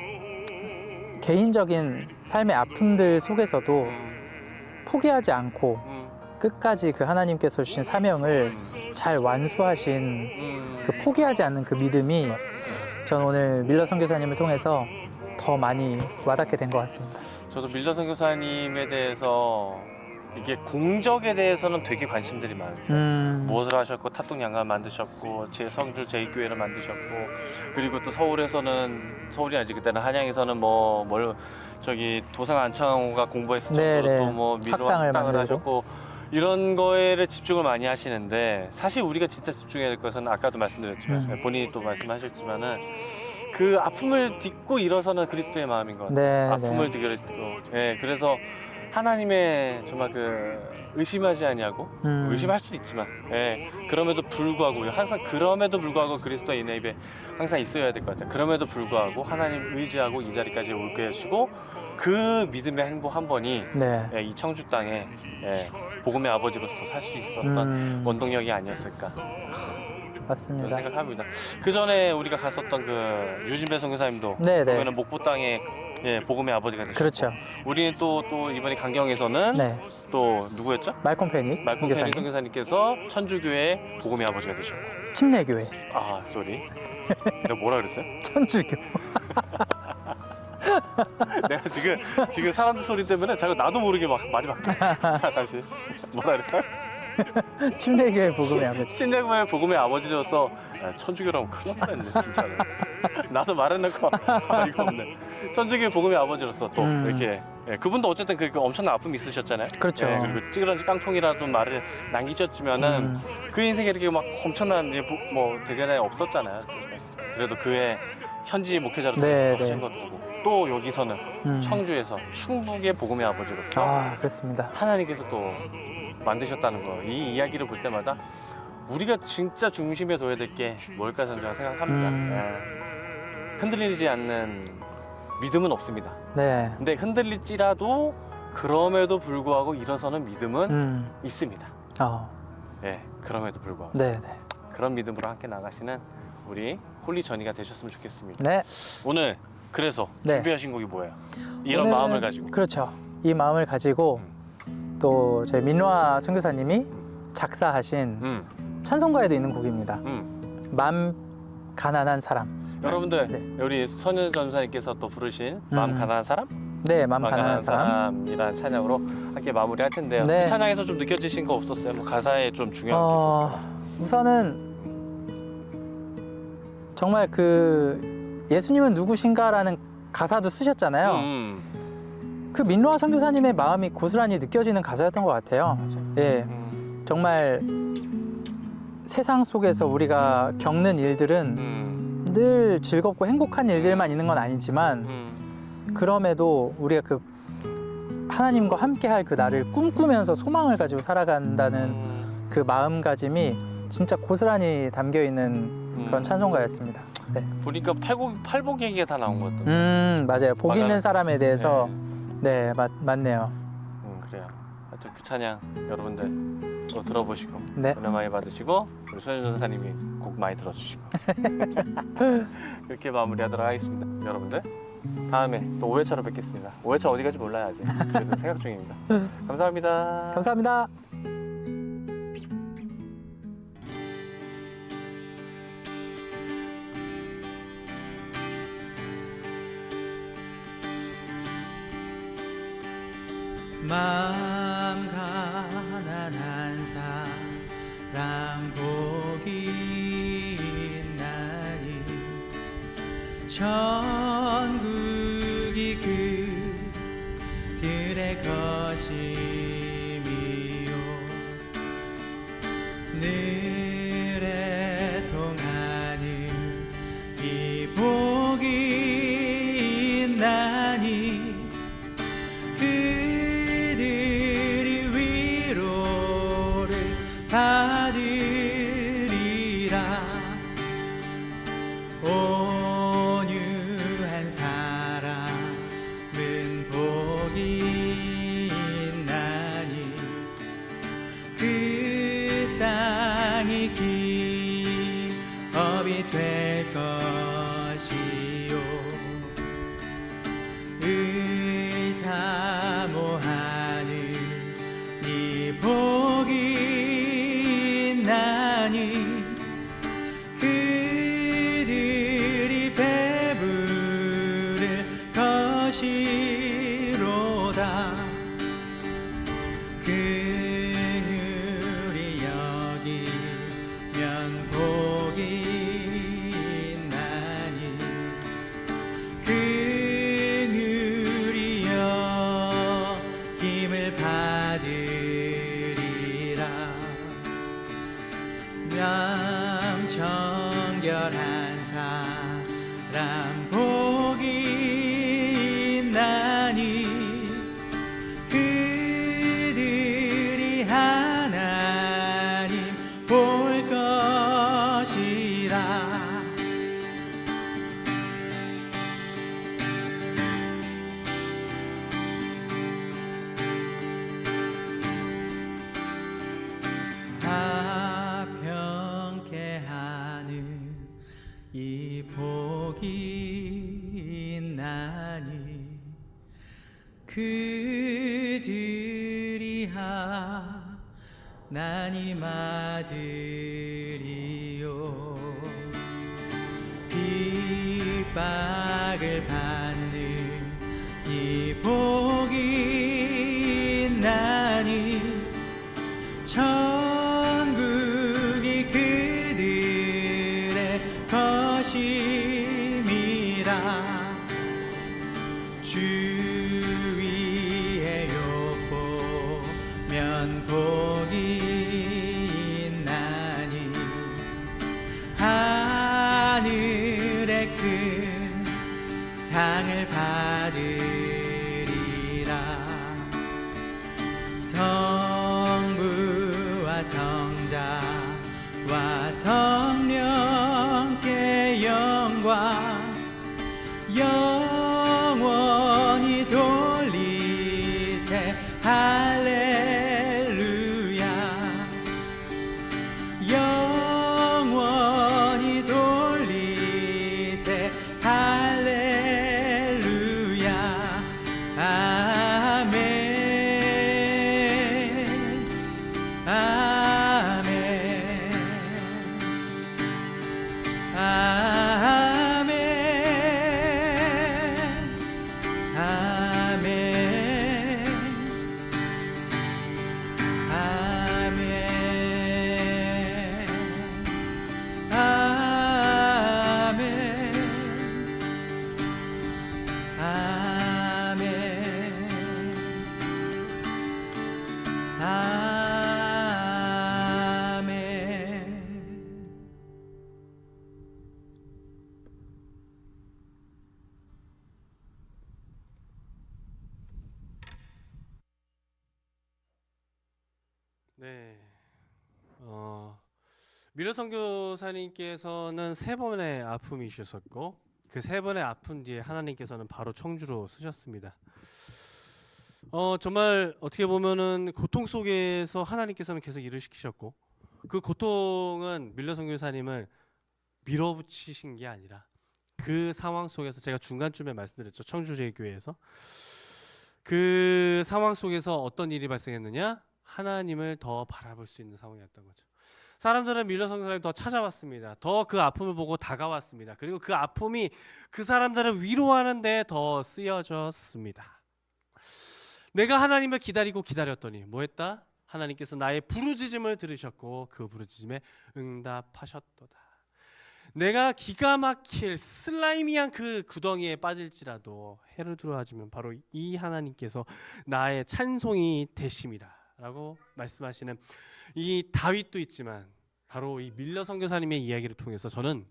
개인적인 삶의 아픔들 속에서도 포기하지 않고 끝까지 그 하나님께서 주신 사명을 잘 완수하신 그 포기하지 않는 그 믿음이 전 오늘 밀러 선교사님을 통해서 더 많이 와닿게 된 것 같습니다. 저도 밀러 선교사님에 대해서 이게 공적에 대해서는 되게 관심들이 많으세요. 무엇을 하셨고 탑동양가 만드셨고 제 성줄 제2교회를 만드셨고 그리고 또 서울이 아니지 그때는 한양에서는 뭘 저기 도상 안창호가 공부했을 정도로 또 뭐 밀로 학당을 하셨고 이런 거에를 집중을 많이 하시는데 사실 우리가 진짜 집중해야 될 것은 아까도 말씀드렸지만 본인이 또 말씀하셨지만은 그 아픔을 딛고 일어서는 그리스도의 마음인 것 같아요. 아픔을 딛고 그래서 하나님의 정말 그 의심하지 아니하고 의심할 수도 있지만 그럼에도 불구하고 항상 그럼에도 불구하고 그리스도의 인내 입에 항상 있어야 될 것 같아요. 그럼에도 불구하고 하나님 의지하고 이 자리까지 올게 하시고 그 믿음의 행복 한 번이 이 청주 땅에 복음의 아버지로서 살 수 있었던 원동력이 아니었을까 맞습니다. 그런 생각합니다. 그 전에 우리가 갔었던 그 유진배 선교사님도 그러면 목포 땅에 복음의 아버지가 되셨고 그렇죠. 우리는 또 이번에 강경에서는 또 누구였죠? 말콤 페닉 선교사님께서 천주교회 복음의 아버지가 되셨고 침례교회 쏘리 내가 뭐라 그랬어요? 천주교 내가 지금 사람들 소리 때문에 자꾸 나도 모르게 막 말이 바뀌어. 자 다시 뭐라 그랬다? 침례교회 복음의 아버지. 침례교회 복음의 아버지로서 천주교라면 큰일 났네 진짜로. 나도 말해놓고 이거 없네. 천주교회 복음의 아버지로서 또 이렇게 그분도 어쨌든 그 엄청난 아픔이 있으셨잖아요. 그렇죠. 그리고 찌그러진 깡통이라도 말을 남기셨지만은 그 인생에 이렇게 막 엄청난 뭐 대견에 없었잖아요. 그래도 그의 현지 목회자로 하신 것도 또 여기서는 청주에서 충북의 복음의 아버지로서 그렇습니다. 하나님께서 또 만드셨다는 거. 이 이야기를 볼 때마다 우리가 진짜 중심에 둬야 될 게 뭘까 저는 생각합니다. 흔들리지 않는 믿음은 없습니다. 근데 흔들릴지라도 그럼에도 불구하고 일어서는 믿음은 있습니다. 그럼에도 불구하고 그런 믿음으로 함께 나가시는 우리 홀리 전이가 되셨으면 좋겠습니다. 오늘 그래서 준비하신 곡이 뭐예요? 이런 마음을 가지고. 그렇죠. 이 마음을 가지고 또 저희 민로아 선교사님이 작사하신 찬송가에도 있는 곡입니다. 맘 가난한 사람. 여러분들 우리 선현 전사님께서 또 부르신 마음 가난한 사람? 마음 가난한 사람이라는 찬양으로 함께 마무리할 텐데요. 그 찬양에서 좀 느껴지신 거 없었어요? 뭐 가사에 좀 중요한 게 있었어요? 우선은 정말 그 예수님은 누구신가라는 가사도 쓰셨잖아요. 그 민로아 선교사님의 마음이 고스란히 느껴지는 가사였던 것 같아요. 정말 세상 속에서 우리가 겪는 일들은 늘 즐겁고 행복한 일들만 있는 건 아니지만 그럼에도 우리가 그 하나님과 함께할 그 날을 꿈꾸면서 소망을 가지고 살아간다는 그 마음가짐이 진짜 고스란히 담겨 있는 그런 찬송가였습니다. 보니까 팔복 얘기가 다 나온 것 같던데. 맞아요. 복 있는 사람에 대해서 맞네요. 그래요. 하여튼 그 찬양 여러분들 또 들어보시고 은혜 많이 받으시고 우리 소연 전사님이 곡 많이 들어주시고 그렇게 마무리하도록 하겠습니다. 여러분들 다음에 또 5회차로 뵙겠습니다. 5회차 어디 갈지 몰라요 아직. 저희도 생각 중입니다. 감사합니다. 감사합니다. 마음 가난한 사람 복이 있나니 천국이 그들의 것임이요 늘에 통하는 이 복이 있나니 그들이 위로를 받으리라 온유한 사람은 복이 있나니 그 땅이 기업이 될 것이요 의사모하는 이 복이 있나니 그들이 배부를 것이로다 긍휼히 여기면 복이 있나니 긍휼히 여김을 받으리라 명정결한 사람 복이 있나니 그들이 하나님 볼 것이라 화평케 하는 이 복이 있나니 그들이 하나님 아들이요 핍박을 받는 이 복이 있나니 천국이 그들의 것임이라 주 위에 엿보면 복이 있나니 하늘의 큰 상을 받으리라 성부와 성자와 성령께 영광 영원히 돌리세 할렐루야 영원히 돌리세 할렐루야 아멘 아멘 아멘 아멘 아멘 아멘 아멘 네. 미러 선교사님께서는 3번의 아픔이 있으셨고 그 3번의 아픔 뒤에 하나님께서는 바로 청주로 쓰셨습니다. 정말 어떻게 보면은 고통 속에서 하나님께서는 계속 일을 시키셨고 그 고통은 밀러 선교사님을 밀어붙이신 게 아니라 그 상황 속에서 제가 중간쯤에 말씀드렸죠. 청주제교회에서 그 상황 속에서 어떤 일이 발생했느냐? 하나님을 더 바라볼 수 있는 상황이었던 거죠. 사람들은 밀러 선교사님을 더 찾아왔습니다. 더 그 아픔을 보고 다가왔습니다. 그리고 그 아픔이 그 사람들을 위로하는 데 더 쓰여졌습니다. 내가 하나님을 기다리고 기다렸더니 뭐 했다? 하나님께서 나의 부르짖음을 들으셨고 그 부르짖음에 응답하셨도다. 내가 기가 막힐 슬라이미한 그 구덩이에 빠질지라도 해를 들어하지면 바로 이 하나님께서 나의 찬송이 되심이라라고 말씀하시는 이 다윗도 있지만 바로 이 밀러 선교사님의 이야기를 통해서 저는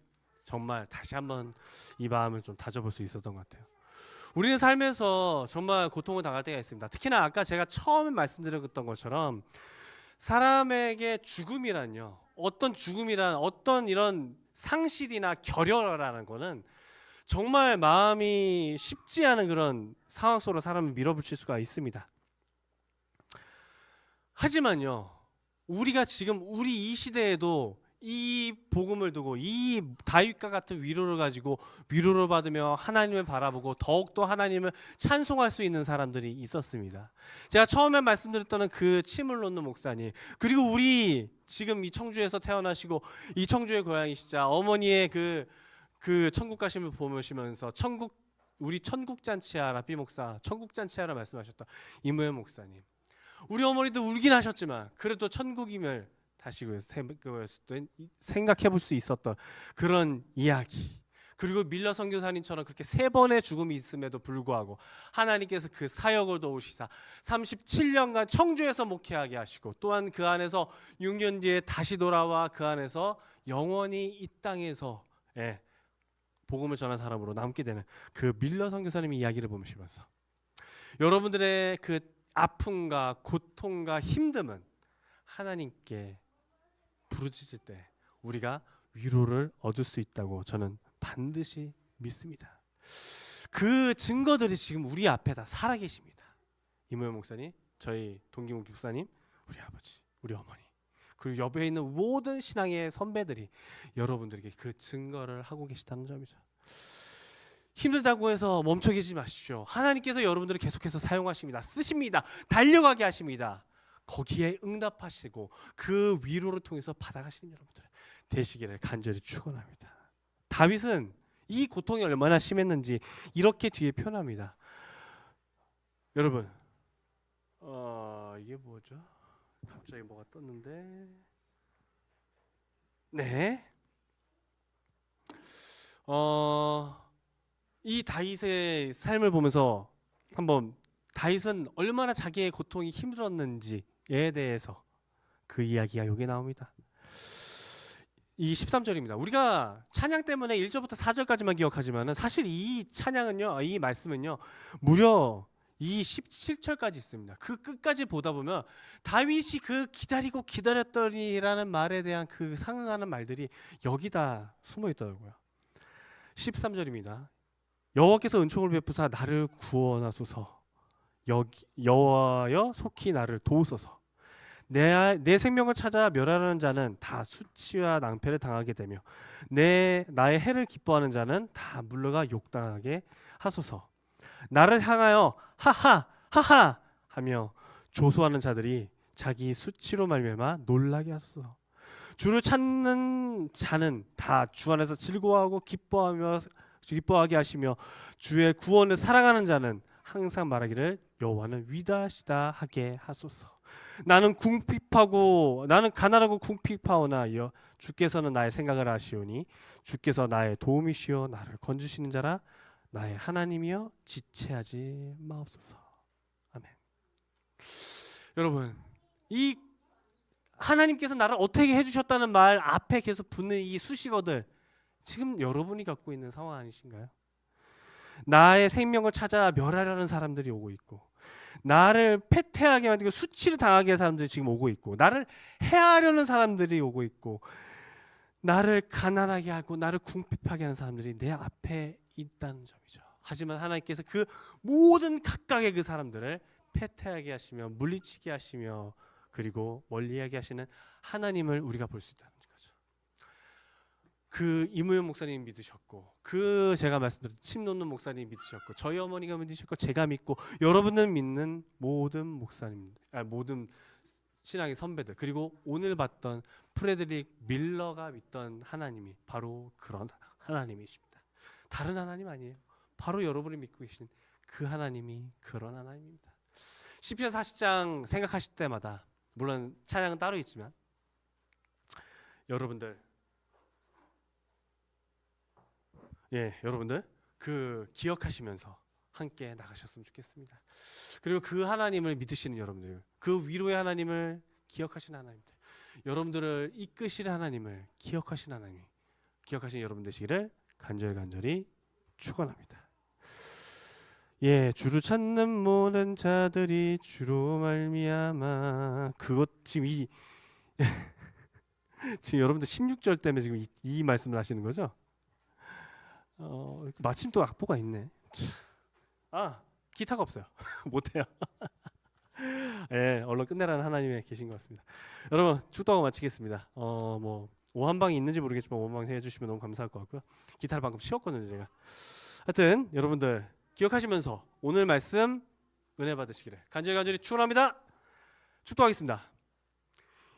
정말 다시 한번 이 마음을 좀 다져볼 수 있었던 것 같아요. 우리는 삶에서 정말 고통을 당할 때가 있습니다. 특히나 아까 제가 처음에 말씀드렸던 것처럼 사람에게 죽음이란요, 어떤 죽음이란 어떤 이런 상실이나 결여라는 거는 정말 마음이 쉽지 않은 그런 상황 속으로 사람을 밀어붙일 수가 있습니다. 하지만요, 우리가 지금 우리 이 시대에도 이 복음을 두고 이 다윗과 같은 위로를 가지고 위로를 받으며 하나님을 바라보고 더욱더 하나님을 찬송할 수 있는 사람들이 있었습니다. 제가 처음에 말씀드렸던 그 침을 놓는 목사님, 그리고 우리 지금 이 청주에서 태어나시고 이 청주의 고향이시자 어머니의 그 천국 가심을 보시면서 우리 천국잔치야 라삐 목사 천국잔치야라 말씀하셨던 이무현 목사님, 우리 어머니도 울긴 하셨지만 그래도 천국임을 다시 생각해 볼 수 있었던 그런 이야기, 그리고 밀러 선교사님처럼 그렇게 3번의 죽음이 있음에도 불구하고 하나님께서 그 사역을 도우시사 37년간 청주에서 목회하게 하시고 또한 그 안에서 6년 뒤에 다시 돌아와 그 안에서 영원히 이 땅에서 복음을 전한 사람으로 남게 되는 그 밀러 선교사님의 이야기를 보시면서 여러분들의 그 아픔과 고통과 힘듦은 하나님께 부르짖을 때 우리가 위로를 얻을 수 있다고 저는 반드시 믿습니다. 그 증거들이 지금 우리 앞에 다 살아계십니다. 이모현 목사님, 저희 동기목 목사님, 우리 아버지, 우리 어머니, 그리고 옆에 있는 모든 신앙의 선배들이 여러분들에게 그 증거를 하고 계시다는 점이죠. 힘들다고 해서 멈춰 계시지 마십시오. 하나님께서 여러분들을 계속해서 사용하십니다. 쓰십니다. 달려가게 하십니다. 거기에 응답하시고 그 위로를 통해서 받아가시는 여러분들 되시기를 간절히 축원합니다. 다윗은 이 고통이 얼마나 심했는지 이렇게 뒤에 표현합니다. 여러분, 이게 뭐죠? 갑자기 뭐가 떴는데, 네, 이 다윗의 삶을 보면서 한번 다윗은 얼마나 자기의 고통이 힘들었는지에 대해서 그 이야기가 여기 나옵니다. 이 13절입니다. 우리가 찬양 때문에 1절부터 4절까지만 기억하지만 사실 이 찬양은요, 이 말씀은요, 무려 이 17절까지 있습니다. 그 끝까지 보다 보면 다윗이 그 기다리고 기다렸더니라는 말에 대한 그 상응하는 말들이 여기다 숨어 있더라고요. 13절입니다. 여호와께서 은총을 베푸사 나를 구원하소서. 여호와여 속히 나를 도우소서. 내 생명을 찾아 멸하려는 자는 다 수치와 낭패를 당하게 되며 나의 해를 기뻐하는 자는 다 물러가 욕당하게 하소서. 나를 향하여 하하 하하 하며 조소하는 자들이 자기 수치로 말미암아 놀라게 하소서. 주를 찾는 자는 다 주 안에서 즐거워하고 기뻐하게 하시며 주의 구원을 사랑하는 자는 항상 말하기를 여호와는 위대하시다 하게 하소서. 나는 가난하고 궁핍하오나 주께서는 나의 생각을 아시오니 주께서 나의 도움이시오 나를 건지시는 자라 나의 하나님이여 지체하지 마옵소서. 아멘. 여러분, 이 하나님께서 나를 어떻게 해주셨다는 말 앞에 계속 붙는 이 수식어들, 지금 여러분이 갖고 있는 상황 아니신가요? 나의 생명을 찾아 멸하려는 사람들이 오고 있고, 나를 패퇴하게 만들고 수치를 당하게 할 사람들이 지금 오고 있고, 나를 해하려는 사람들이 오고 있고, 나를 가난하게 하고 나를 궁핍하게 하는 사람들이 내 앞에 있다는 점이죠. 하지만 하나님께서 그 모든 각각의 그 사람들을 패퇴하게 하시며 물리치게 하시며 그리고 멀리하게 하시는 하나님을 우리가 볼 수 있다는 거죠. 그 이무현 목사님 믿으셨고, 그 제가 말씀드린 침 놓는 목사님 믿으셨고, 저희 어머니가 믿으셨고, 제가 믿고 여러분들 믿는 모든 목사님, 모든 신앙의 선배들, 그리고 오늘 봤던 프레드릭 밀러가 믿던 하나님이 바로 그런 하나님이십니다. 다른 하나님 아니에요. 바로 여러분이 믿고 계신 그 하나님이 그런 하나님입니다. 시편 40장 생각하실 때마다, 물론 찬양은 따로 있지만, 여러분들 예, 여러분들 그 기억하시면서 함께 나가셨으면 좋겠습니다. 그리고 그 하나님을 믿으시는 여러분들, 그 위로의 하나님을 기억하시는 하나님들, 여러분들을 이끄시는 하나님을 기억하시는 하나님, 기억하시는 여러분 되시기를 간절히 축원합니다. 예, 주를 찾는 모든 자들이 주로 말미암아. 그것 지금 이 지금 여러분들 16절 때문에 지금 이 말씀을 하시는 거죠? 마침 또 악보가 있네. 아, 기타가 없어요. 못해요. 예, 얼른 끝내라는 하나님에 계신 것 같습니다. 여러분 축도하고 마치겠습니다. 뭐 오한방이 있는지 모르겠지만 오한방 해주시면 너무 감사할 것 같고요. 기타를 방금 치웠거든요 제가. 하여튼 여러분들 기억하시면서 오늘 말씀 은혜 받으시기를 간절히 축원합니다. 축도하겠습니다.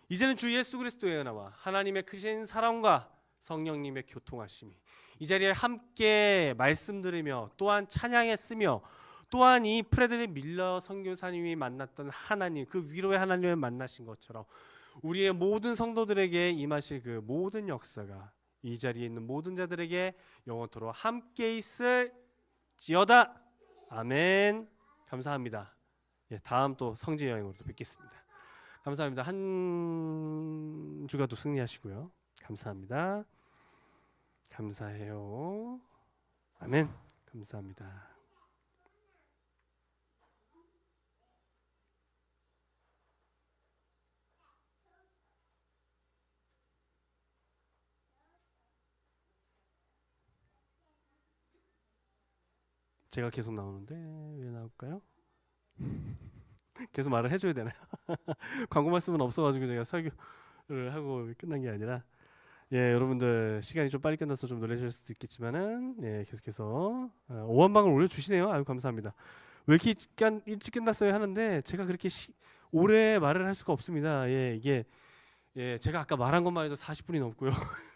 이제는 주 예수 그리스도의 은혜와 하나님의 크신 사랑과 성령님의 교통하심이 이 자리에 함께 말씀 들으며 또한 찬양했으며 또한 이 프레드릭 밀러 선교사님이 만났던 하나님, 그 위로의 하나님을 만나신 것처럼 우리의 모든 성도들에게 임하실 그 모든 역사가 이 자리에 있는 모든 자들에게 영원토록 함께 있을지어다. 아멘. 감사합니다. 예, 다음 또 성지 여행으로 또 뵙겠습니다. 감사합니다. 한 주가 또 승리하시고요. 감사합니다. 감사해요. 아멘. 감사합니다. 제가 계속 나오는데 왜 나올까요? 계속 말을 해줘야 되나요? 광고 말씀은 없어가지고 제가 설교를 하고 끝난 게 아니라 예, 여러분들 시간이 좀 빨리 끝나서 좀 놀라실 수도 있겠지만은 예, 계속해서 오한방을 올려주시네요. 아유 감사합니다. 왜 이렇게 일찍 끝났어요 하는데 제가 그렇게 오래 말을 할 수가 없습니다. 예, 이게 예, 제가 아까 말한 것만 해도 40분이 넘고요.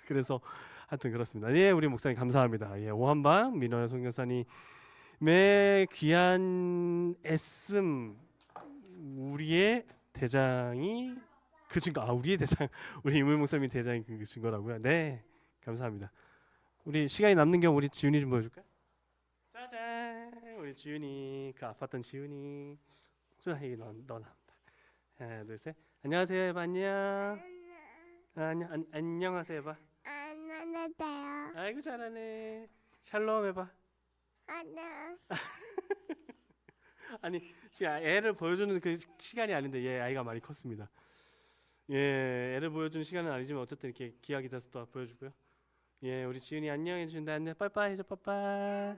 그래서 하여튼 그렇습니다. 예, 우리 목사님 감사합니다. 예, 오한방 민호야 선교사님의 귀한 애씀 우리의 대장이 그 증거 우리의 대장 우리 이물 목사님이 대장이 그 증거라고요. 네 감사합니다. 우리 시간이 남는 경우 우리 지훈이 좀 보여줄까? 짜잔 우리 지훈이 그 아팠던 지훈이 자 여기 너 나온다. 하나 둘 셋 안녕하세요 해봐 안녕 안녕하세요 해봐 안녕하세요. 아이고 잘하네 샬롬 해봐 안녕. 아니 지금 애를 보여주는 그 시간이 아닌데 예 아이가 많이 컸습니다. 예 애를 보여주는 시간은 아니지만 어쨌든 이렇게 기약이 돼서 또 보여주고요. 예 우리 지훈이 안녕 해준다 안녕 빠이빠이 해줘 빠빠이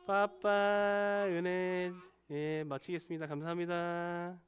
빠빠이 은혜 예 마치겠습니다. 감사합니다.